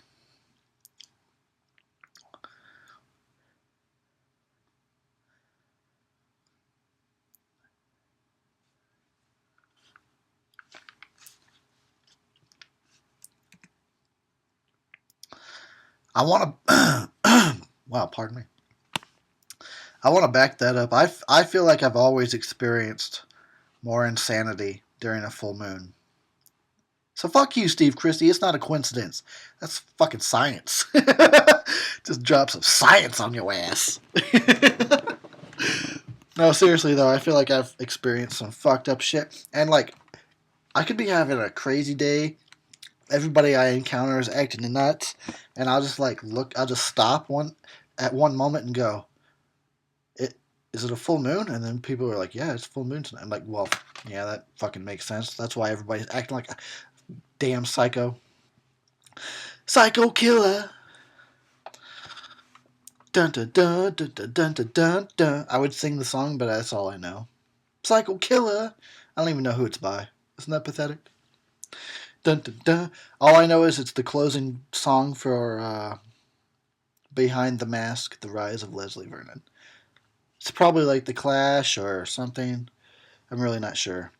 I want to. Wow, pardon me. I want to back that up. I feel like I've always experienced more insanity during a full moon. So fuck you, Steve Christie. It's not a coincidence. That's fucking science. Just drop some science on your ass. No, seriously though, I feel like I've experienced some fucked up shit. And like, I could be having a crazy day. Everybody I encounter is acting nuts, and I'll just like look. I'll just stop at one moment and go, is it a full moon? And then people are like, yeah, it's full moon tonight. I'm like, well, yeah, that fucking makes sense. That's why everybody's acting like a damn psycho. Psycho killer. Dun dun dun dun dun dun dun dun dun. I would sing the song, but that's all I know. Psycho killer. I don't even know who it's by. Isn't that pathetic? Dun dun dun. All I know is it's the closing song for Behind the Mask: The Rise of Leslie Vernon. It's probably like The Clash or something. I'm really not sure.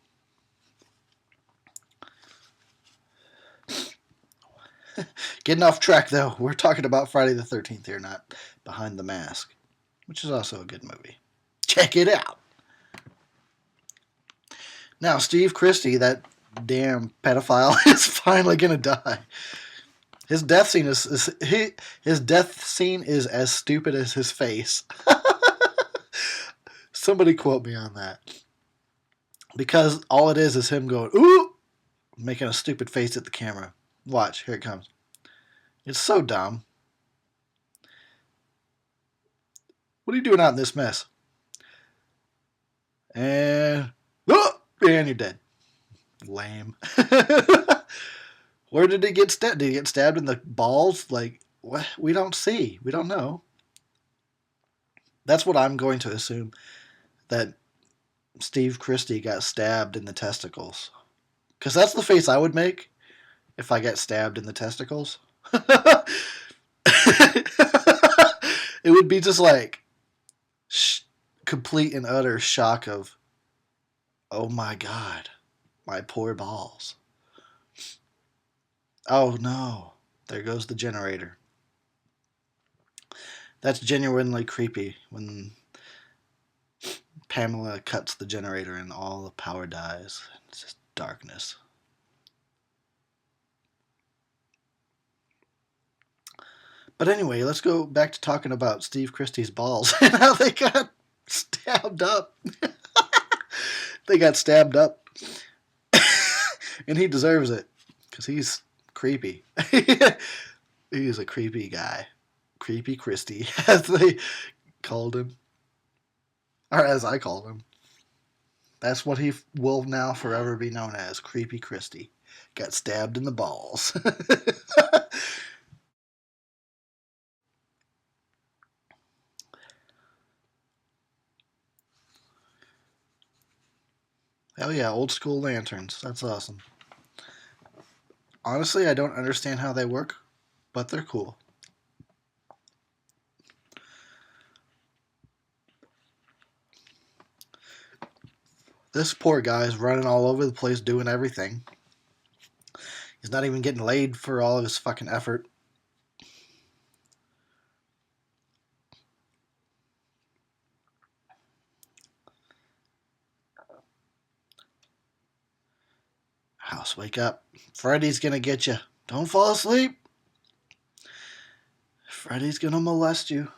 Getting off track though. We're talking about Friday the 13th here, not Behind the Mask, which is also a good movie. Check it out. Now, Steve Christie, that damn pedophile, is finally gonna die. His death scene his death scene is as stupid as his face. Somebody quote me on that. Because all it is him going, ooh, making a stupid face at the camera. Watch, here it comes. It's so dumb. What are you doing out in this mess? And and you're dead. Lame. Where did he get stabbed? Did he get stabbed in the balls? Like, what? We don't see. We don't know. That's what I'm going to assume. That Steve Christie got stabbed in the testicles. Because that's the face I would make if I got stabbed in the testicles. It would be just like complete and utter shock of, oh my god, my poor balls. Oh no, there goes the generator. That's genuinely creepy when Pamela cuts the generator and all the power dies. It's just darkness. But anyway, let's go back to talking about Steve Christie's balls and how they got stabbed up. They got stabbed up. And he deserves it. Because he's creepy. He's a creepy guy. Creepy Christie, as they called him. Or as I called him. That's what he will now forever be known as. Creepy Christie. Got stabbed in the balls. Hell yeah, old school lanterns. That's awesome. Honestly, I don't understand how they work, but they're cool. This poor guy's running all over the place doing everything. He's not even getting laid for all of his fucking effort. House, wake up. Freddy's gonna get you. Don't fall asleep. Freddy's gonna molest you.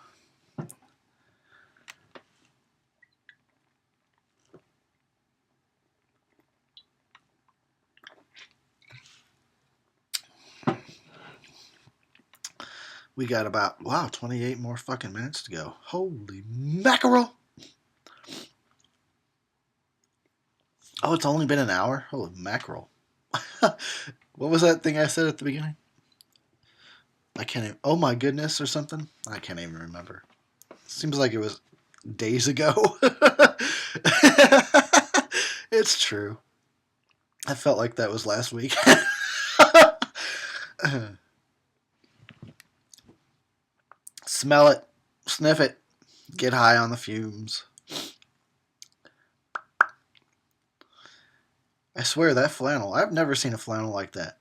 We got about, 28 more fucking minutes to go. Holy mackerel. Oh, it's only been an hour? Holy mackerel. What was that thing I said at the beginning? I can't even, oh my goodness or something? I can't even remember. Seems like it was days ago. It's true. I felt like that was last week. Smell it, sniff it, get high on the fumes. I swear that flannel, I've never seen a flannel like that.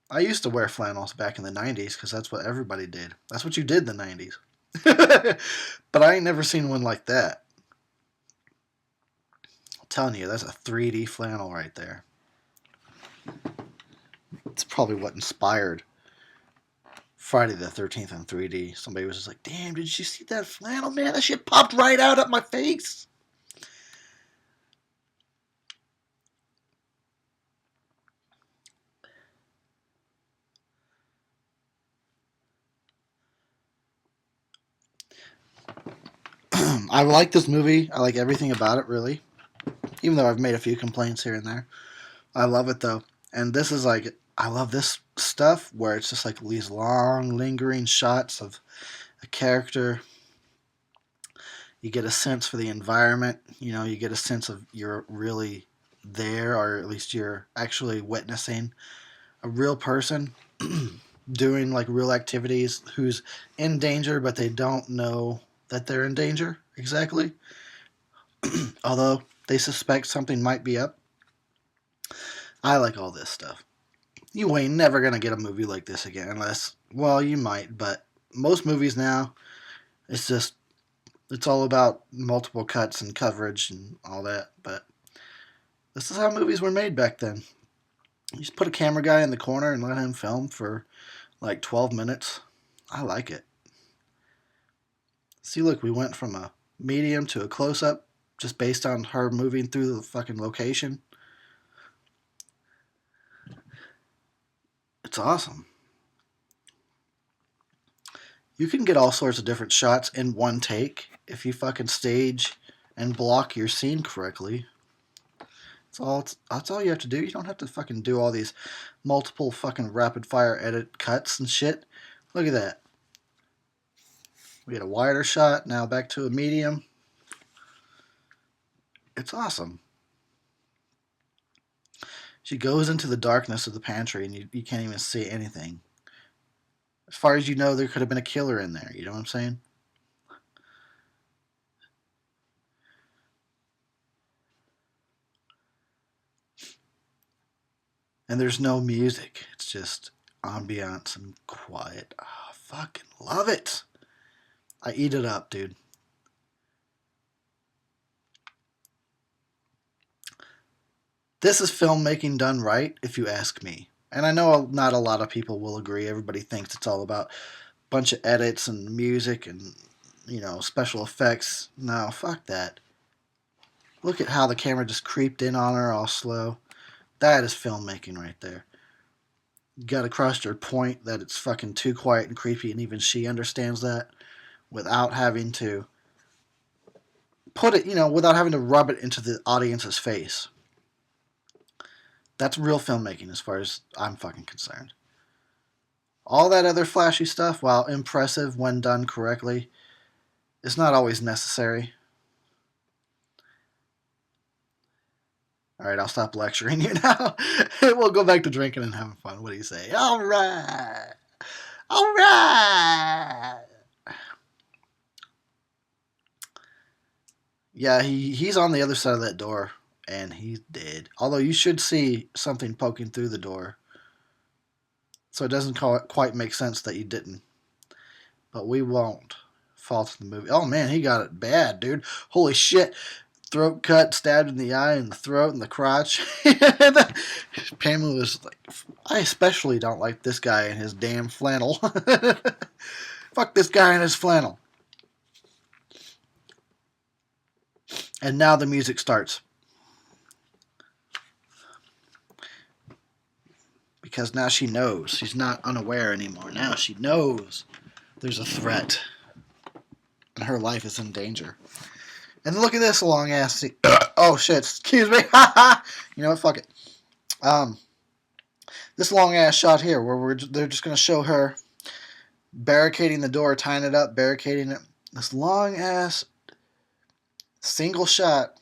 I used to wear flannels back in the 90s because that's what everybody did. That's what you did in the 90s. But I ain't never seen one like that. I'm telling you, that's a 3D flannel right there. It's probably what inspired Friday the 13th in 3D. Somebody was just like, damn, did you see that flannel, man? That shit popped right out at my face. I like this movie. I like everything about it, really. Even though I've made a few complaints here and there. I love it, though. And this is like, I love this stuff where it's just like these long, lingering shots of a character. You get a sense for the environment. You know, you get a sense of you're really there, or at least you're actually witnessing a real person doing like real activities who's in danger, but they don't know that they're in danger exactly. Although they suspect something might be up. I like all this stuff. You ain't never gonna get a movie like this again unless, well, you might, but most movies now, it's just, it's all about multiple cuts and coverage and all that. But this is how movies were made back then. You just put a camera guy in the corner and let him film for like 12 minutes. I like it. See, look, we went from a medium to a close up just based on her moving through the fucking location. It's awesome. You can get all sorts of different shots in one take if you fucking stage and block your scene correctly. That's all you have to do. You don't have to fucking do all these multiple fucking rapid fire edit cuts and shit. Look at that. We had a wider shot, now back to a medium. It's awesome. She goes into the darkness of the pantry and you can't even see anything. As far as you know, there could have been a killer in there. You know what I'm saying? And there's no music. It's just ambiance and quiet. Oh, I fucking love it. I eat it up, dude. This is filmmaking done right, if you ask me. And I know not a lot of people will agree. Everybody thinks it's all about bunch of edits and music and, you know, special effects. No, fuck that. Look at how the camera just creeped in on her all slow. That is filmmaking right there. You gotta cross your point that it's fucking too quiet and creepy, and even she understands that without having to put it, you know, without having to rub it into the audience's face. That's real filmmaking as far as I'm fucking concerned. All that other flashy stuff, while impressive when done correctly, is not always necessary. Alright, I'll stop lecturing you now. We'll go back to drinking and having fun. What do you say? Alright! Alright! Yeah, he's on the other side of that door, and he's dead. Although you should see something poking through the door. So it doesn't quite make sense that you didn't. But we won't fault the movie. Oh man, he got it bad, dude. Holy shit. Throat cut, stabbed in the eye, and the throat, and the crotch. Pamela was like, I especially don't like this guy and his damn flannel. Fuck this guy and his flannel. And now the music starts. Because now she knows. She's not unaware anymore. Now she knows there's a threat. And her life is in danger. And look at this long ass scene. Oh shit, excuse me. You know what, fuck it. This long ass shot here where they're just going to show her barricading the door, tying it up, barricading it. This long ass single shot.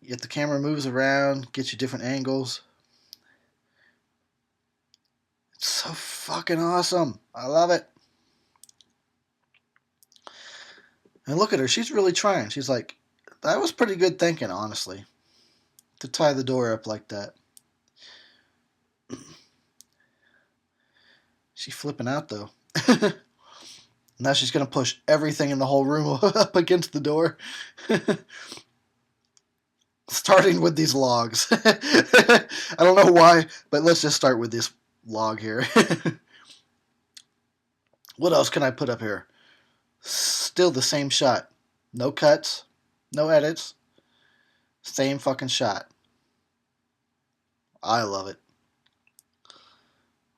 Yet the camera moves around, gets you different angles. It's so fucking awesome. I love it. And look at her. She's really trying. She's like, that was pretty good thinking, honestly, to tie the door up like that. She's flipping out, though. Now she's going to push everything in the whole room up against the door. Starting with these logs. I don't know why, but let's just start with this log here. What else can I put up here? Still the same shot. No cuts. No edits. Same fucking shot. I love it.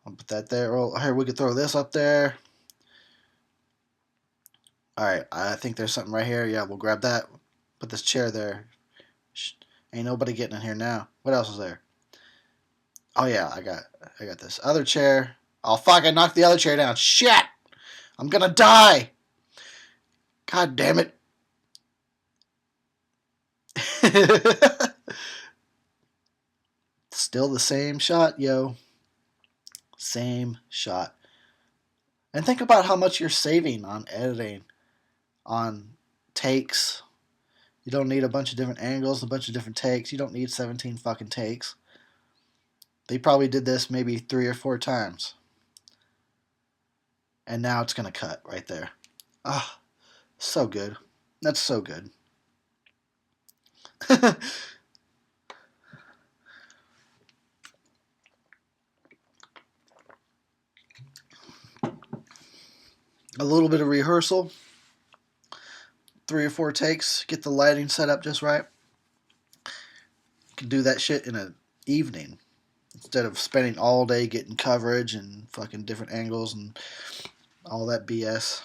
I'll put that there. Oh, here, we could throw this up there. Alright, I think there's something right here. Yeah, we'll grab that. Put this chair there. Shh. Ain't nobody getting in here now. What else is there? Oh yeah, I got this other chair. Oh fuck, I knocked the other chair down. Shit! I'm gonna die! God damn it. Still the same shot, yo. Same shot. And think about how much you're saving on editing, on takes. You don't need a bunch of different angles, a bunch of different takes. You don't need 17 fucking takes. They probably did this maybe 3 or 4 times. And now it's going to cut right there. Ah, so good. That's so good. A little bit of rehearsal. 3 or 4 takes. Get the lighting set up just right. You can do that shit in an evening. Instead of spending all day getting coverage and fucking different angles and all that BS.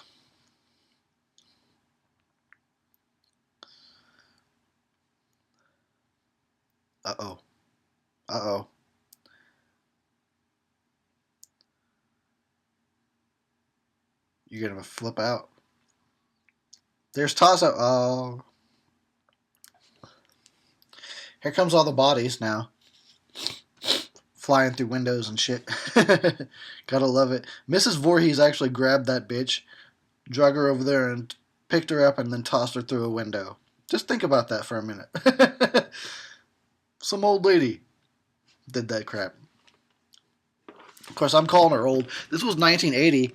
Uh-oh. Uh-oh. You're going to flip out. There's Tazo. Oh. Here comes all the bodies now. Flying through windows and shit. Gotta love it. Mrs. Voorhees actually grabbed that bitch, drug her over there, and picked her up and then tossed her through a window. Just think about that for a minute. Some old lady did that crap. Of course, I'm calling her old. This was 1980,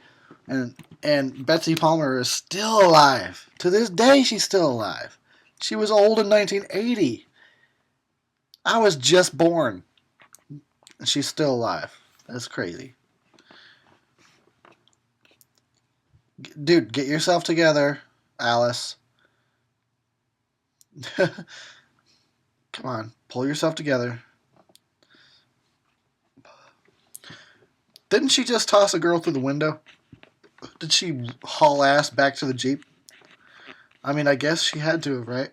and Betsy Palmer is still alive. To this day, she's still alive. She was old in 1980. I was just born. And she's still alive. That's crazy. Dude, get yourself together, Alice. Come on, pull yourself together. Didn't she just toss a girl through the window? Did she haul ass back to the Jeep? I mean, I guess she had to have, right?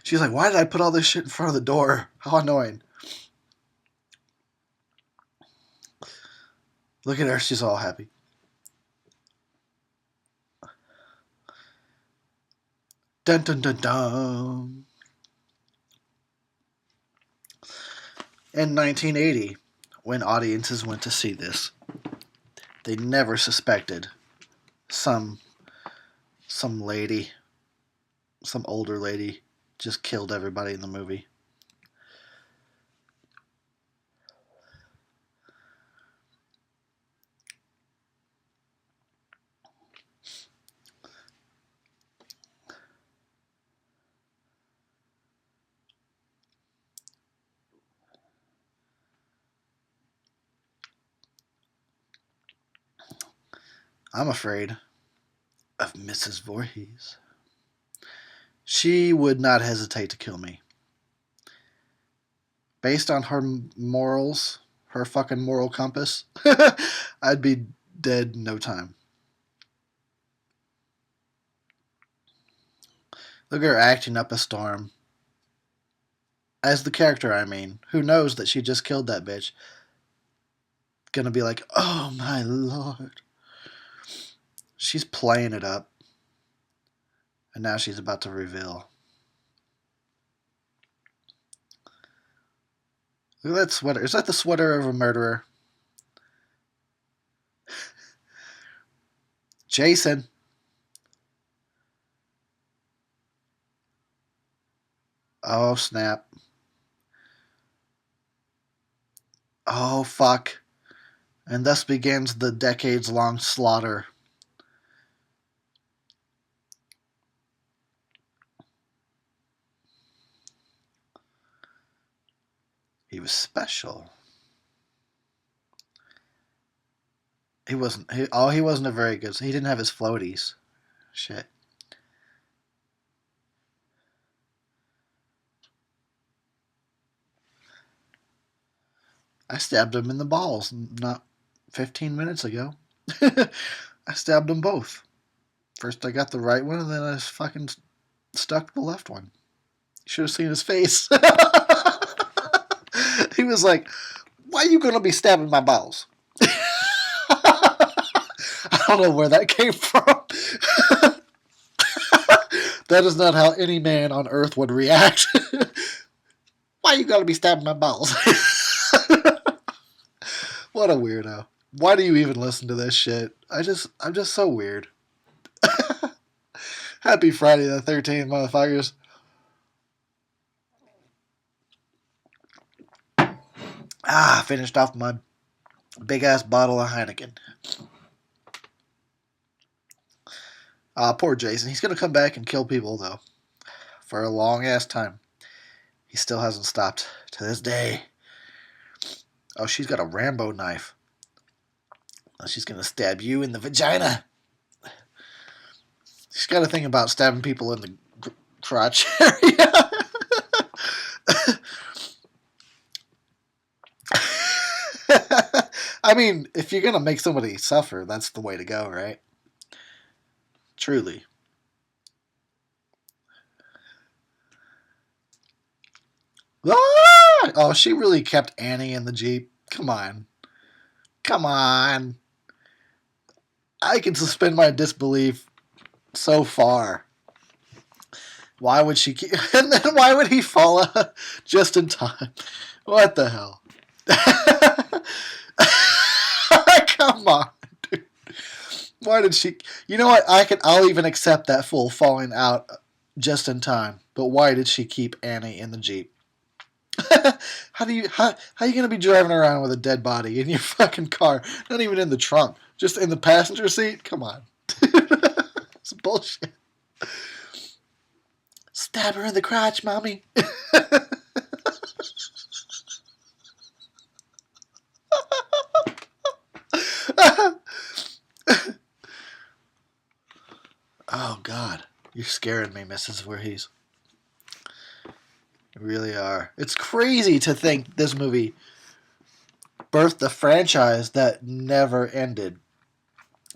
She's like, why did I put all this shit in front of the door? How annoying. Look at her, she's all happy. Dun dun dun dun. In 1980, when audiences went to see this, they never suspected some lady, some older lady, just killed everybody in the movie. I'm afraid of Mrs. Voorhees. She would not hesitate to kill me. Based on her morals, her fucking moral compass, I'd be dead in no time. Look at her acting up a storm. As the character, I mean, who knows that she just killed that bitch. Gonna be like, oh my lord. She's playing it up. And now she's about to reveal. Look at that sweater. Is that the sweater of a murderer? Jason. Oh, snap. Oh, fuck. And thus begins the decades-long slaughter. He was special. He wasn't. He wasn't a very good. He didn't have his floaties. Shit. I stabbed him in the balls not 15 minutes ago. I stabbed them both. First I got the right one, and then I fucking stuck the left one. You should have seen his face. He was like, why are you going to be stabbing my balls? I don't know where that came from. That is not how any man on earth would react. Why you got to be stabbing my balls? What a weirdo. Why do you even listen to this shit? I'm just so weird. Happy Friday the 13th, motherfuckers. Finished off my big ass bottle of Heineken. Poor Jason. He's gonna come back and kill people though. For a long ass time. He still hasn't stopped to this day. Oh, she's got a Rambo knife. Oh, she's gonna stab you in the vagina. She's got a thing about stabbing people in the crotch area. I mean, if you're gonna make somebody suffer, that's the way to go, right? Truly. Ah! Oh, she really kept Annie in the Jeep. Come on. Come on. I can suspend my disbelief so far. Why would she keep... And then why would he fall out just in time? What the hell? Come on, dude. Why did she... You know what? I'll even accept that fool falling out just in time. But why did she keep Annie in the Jeep? How are you gonna be driving around with a dead body in your fucking car? Not even in the trunk, just in the passenger seat? Come on. It's bullshit. Stab her in the crotch, mommy. Oh, God. You're scaring me, Mrs. Voorhees. You really are. It's crazy to think this movie birthed a franchise that never ended,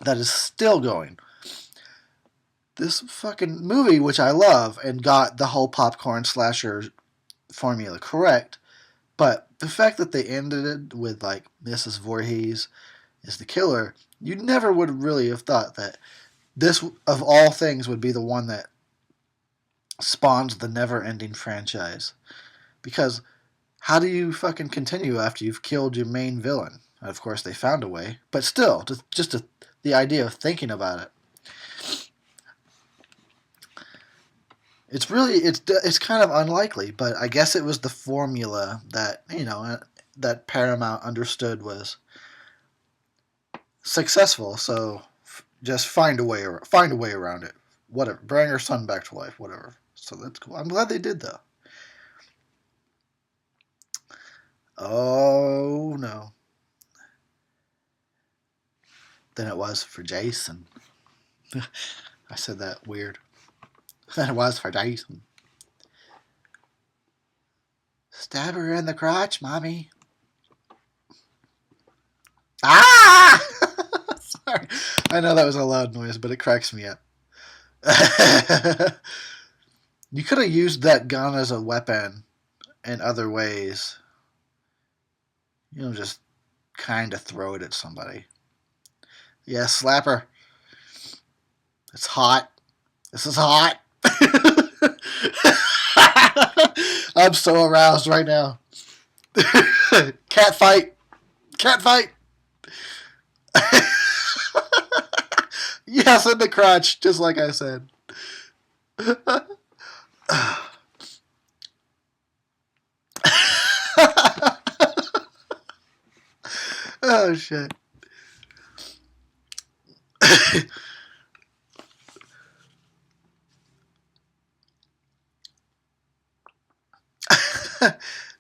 that is still going. This fucking movie, which I love and got the whole popcorn slasher formula correct, but the fact that they ended it with, like, Mrs. Voorhees is the killer, you never would really have thought that this, of all things, would be the one that spawns the never-ending franchise. Because how do you fucking continue after you've killed your main villain? And of course, they found a way, but still, the idea of thinking about it. It's kind of unlikely, but I guess it was the formula that, that Paramount understood was successful. So just find a way around it. Whatever, bring her son back to life. Whatever. So that's cool. I'm glad they did though. Oh no. Than it was for Jason. I said that weird. Than it was for Jason. Stab her in the crotch, Mommy. Ah! Sorry. I know that was a loud noise, but it cracks me up. You could have used that gun as a weapon in other ways. Just kind of throw it at somebody. Yeah, slap her. It's hot. This is hot. I'm so aroused right now. Catfight. Catfight. Yes, in the crotch, just like I said. Oh, shit.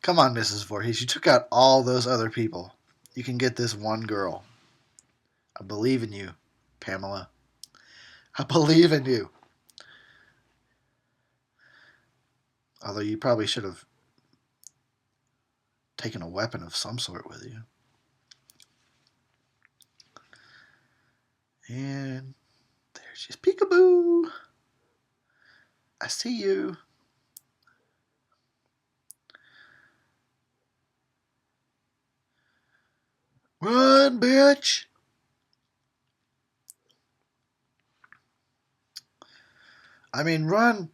Come on, Mrs. Voorhees. You took out all those other people. You can get this one girl. I believe in you, Pamela. I believe in you. Although you probably should have taken a weapon of some sort with you. And there she's. Peekaboo. I see you. Run, bitch. I mean, run.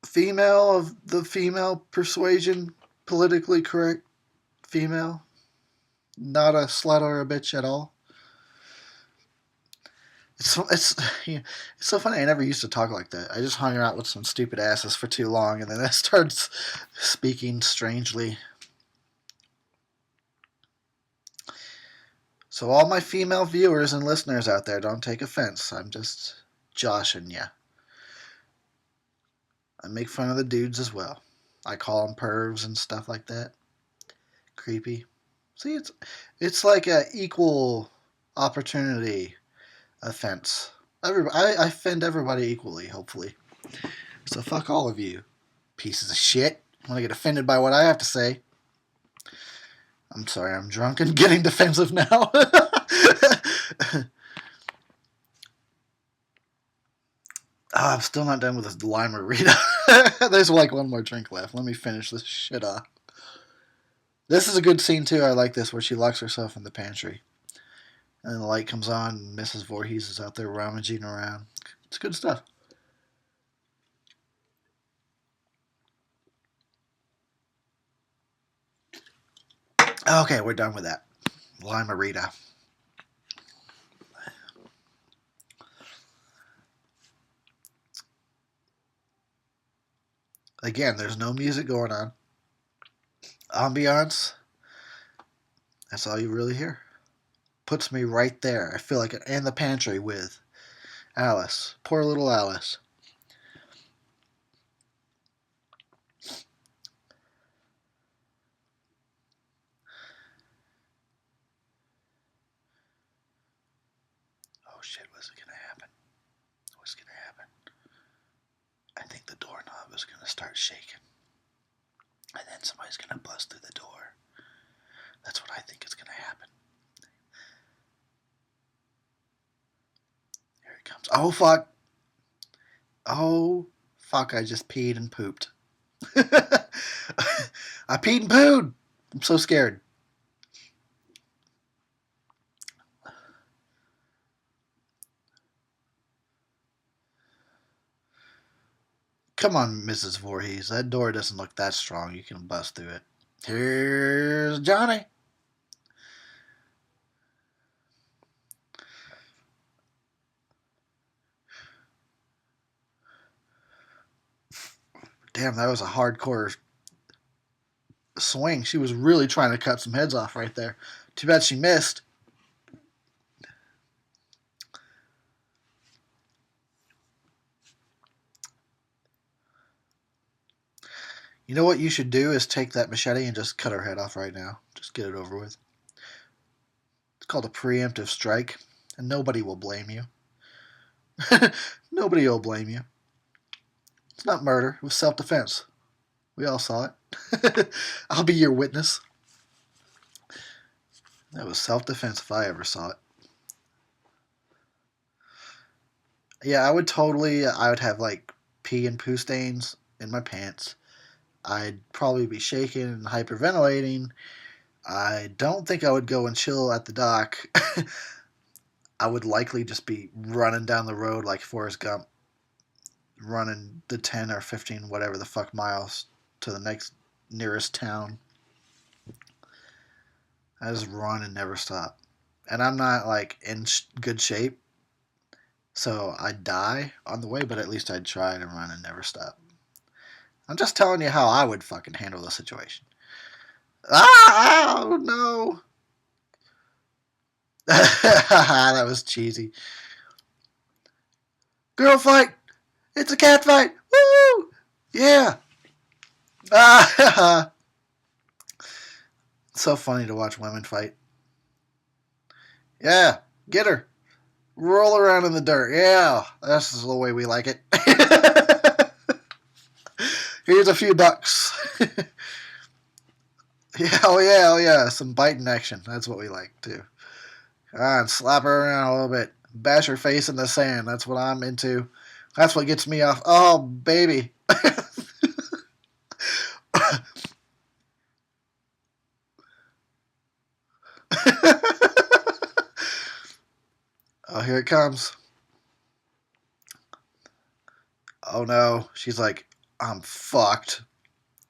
Female of the female persuasion, politically correct female. Not a slut or a bitch at all. It's so funny. I never used to talk like that. I just hung out with some stupid asses for too long, and then I started speaking strangely. So all my female viewers and listeners out there, don't take offense. I'm just joshing ya. I make fun of the dudes as well. I call them pervs and stuff like that. Creepy. See, it's like a equal opportunity offense. I offend everybody equally, hopefully. So fuck all of you, pieces of shit. Want to get offended by what I have to say? I'm sorry, I'm drunk and getting defensive now. Oh, I'm still not done with this lime margarita. There's like one more drink left. Let me finish this shit off. This is a good scene too. I like this, where she locks herself in the pantry. And the light comes on, and Mrs. Voorhees is out there rummaging around. It's good stuff. Okay, we're done with that. Lime-a-rita. Again, there's no music going on. Ambiance. That's all you really hear. Puts me right there. I feel like in the pantry with Alice. Poor little Alice. Oh shit, what's going to happen? was going to happen. I think the doorknob is going to start shaking. And then somebody's going to bust through the door. That's what I think is going to happen. Here it comes. Oh, fuck. Oh, fuck. I just peed and pooped. I peed and pooed. I'm so scared. Come on, Mrs. Voorhees. That door doesn't look that strong. You can bust through it. Here's Johnny. Damn, that was a hardcore swing. She was really trying to cut some heads off right there. Too bad she missed. You know what you should do is take that machete and just cut her head off right now. Just get it over with. It's called a preemptive strike, and nobody will blame you. Nobody will blame you. It's not murder. It was self-defense. We all saw it. I'll be your witness. That was self-defense if I ever saw it. Yeah, I would have like pee and poo stains in my pants. I'd probably be shaking and hyperventilating. I don't think I would go and chill at the dock. I would likely just be running down the road like Forrest Gump, running the 10 or 15, whatever the fuck miles to the next nearest town. I just run and never stop. And I'm not like in good shape, so I'd die on the way, but at least I'd try to run and never stop. I'm just telling you how I would fucking handle the situation. Oh, no. That was cheesy. Girl fight. It's a cat fight. Woo! Yeah. So funny to watch women fight. Yeah. Get her. Roll around in the dirt. Yeah. That's the way we like it. Here's a few bucks. Yeah, oh yeah. Some biting action. That's what we like too. And slap her around a little bit. Bash her face in the sand. That's what I'm into. That's what gets me off. Oh, baby. Oh, here it comes. Oh no. She's like, I'm fucked.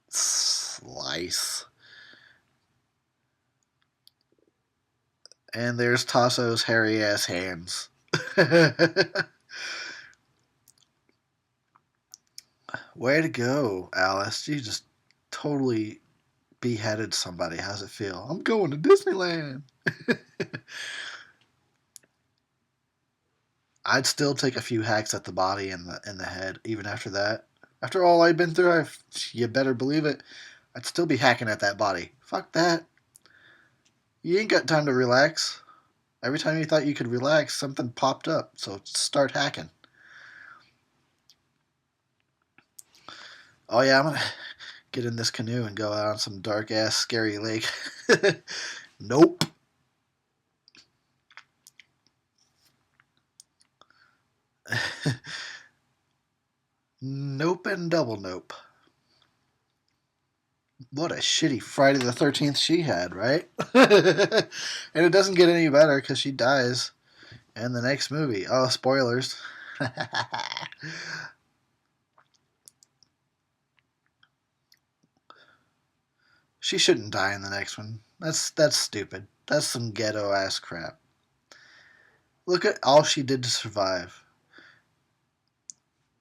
Slice. And there's Tasso's hairy ass hands. Way to go, Alice. You just totally beheaded somebody. How's it feel? I'm going to Disneyland. I'd still take a few hacks at the body and the head, even after that. After all I'd been through, you better believe it, I'd still be hacking at that body. Fuck that. You ain't got time to relax. Every time you thought you could relax, something popped up. So start hacking. Oh yeah, I'm gonna get in this canoe and go out on some dark ass scary lake. Nope. Nope and double nope. What a shitty Friday the 13th she had, right? And it doesn't get any better because she dies in the next movie. Oh, spoilers. She shouldn't die in the next one. That's stupid. That's some ghetto ass crap. Look at all she did to survive.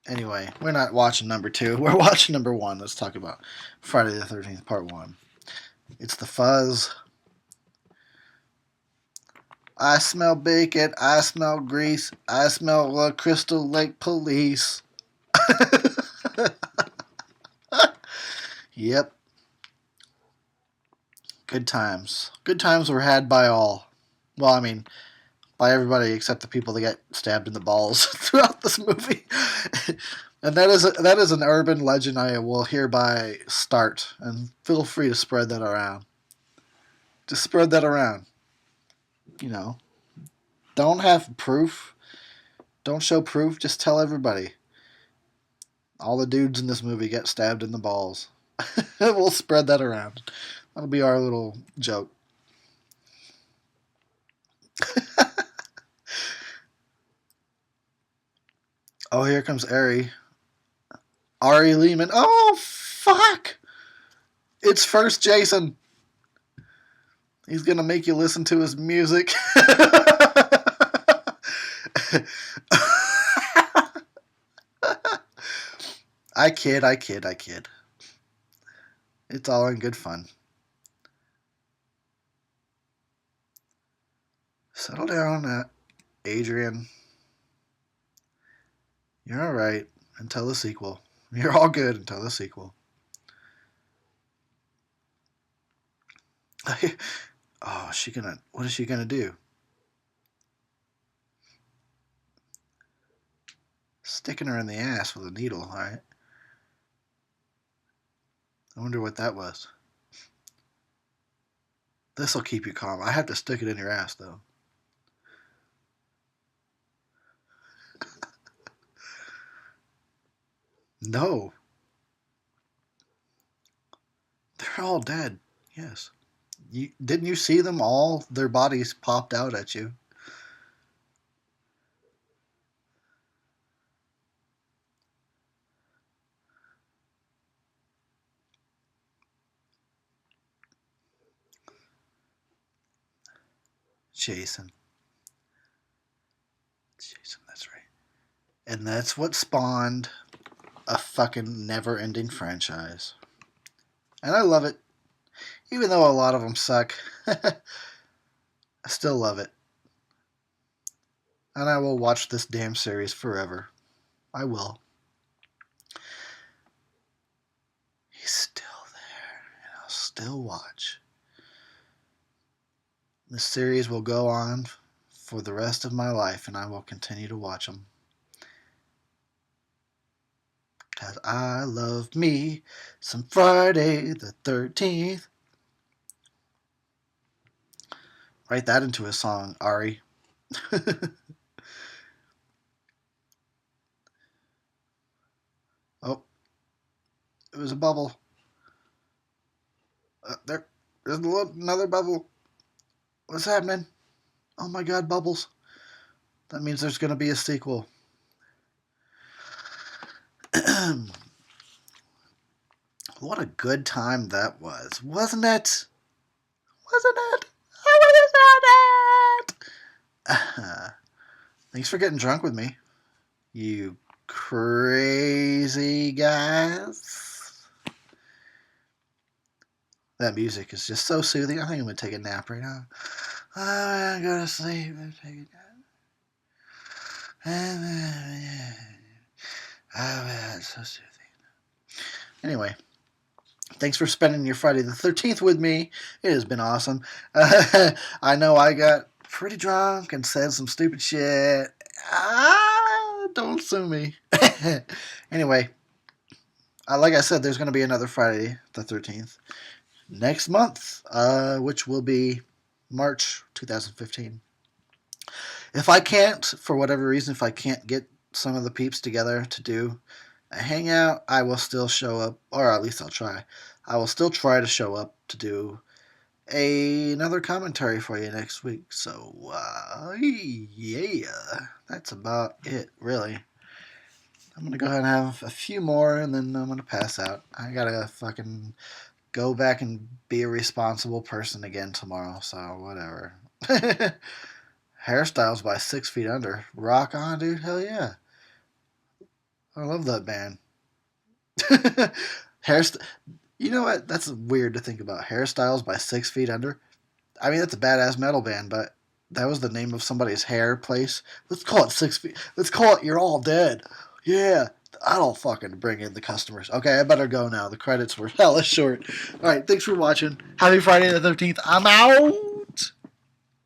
Anyway, we're not watching number 2. We're watching number 1. Let's talk about Friday the 13th Part 1. It's the fuzz. I smell bacon. I smell grease. I smell Crystal Lake Police. Yep. Good times. Good times were had by all. Well, I mean, by everybody except the people that get stabbed in the balls throughout this movie. And that is an urban legend I will hereby start, and feel free to spread that around. Just spread that around. You know, don't have proof. Don't show proof. Just tell everybody. All the dudes in this movie get stabbed in the balls. We'll spread that around. That'll be our little joke. Oh, here comes Ari. Ari Lehman. Oh, fuck! It's first Jason. He's gonna make you listen to his music. I kid. It's all in good fun. Settle down, Adrienne. You're alright until the sequel. You're all good until the sequel. Oh, what is she gonna do? Sticking her in the ass with a needle, alright? I wonder what that was. This'll keep you calm. I have to stick it in your ass, though. No. They're all dead. Yes. Didn't you see them all? Their bodies popped out at you. Jason, that's right. And that's what spawned a fucking never-ending franchise. And I love it. Even though a lot of them suck, I still love it. And I will watch this damn series forever. I will. He's still there, and I'll still watch. The series will go on for the rest of my life, and I will continue to watch them. Because I love me some Friday the 13th. Write that into a song, Ari. Oh, it was a bubble. There's another bubble. What's happening? Oh my god, bubbles. That means there's going to be a sequel. What a good time that was. Wasn't it? Wasn't it? Thanks for getting drunk with me, you crazy guys. That music is just so soothing. I think I'm going to take a nap right now. I'm going to go to sleep and take a nap. Oh, it's so soothing. Anyway, thanks for spending your Friday the 13th with me. It has been awesome. I know I got pretty drunk and said some stupid shit. Don't sue me. Anyway, like I said, there's going to be another Friday the 13th next month, which will be March 2015. If I can't, for whatever reason, if I can't get some of the peeps together to do a hangout, I will still show up, or at least I'll try. I will still try to show up to do another commentary for you next week. So, yeah, that's about it, really. I'm going to go ahead and have a few more, and then I'm going to pass out. I got to fucking go back and be a responsible person again tomorrow, so whatever. Hairstyles by 6 Feet Under. Rock on, dude. Hell yeah. I love that band. You know what? That's weird to think about. Hairstyles by 6 Feet Under. I mean, that's a badass metal band, but that was the name of somebody's hair place. Let's call it 6 Feet. Let's call it You're All Dead. Yeah. I'll fucking bring in the customers. Okay, I better go now. The credits were hella short. All right, thanks for watching. Happy Friday the 13th. I'm out.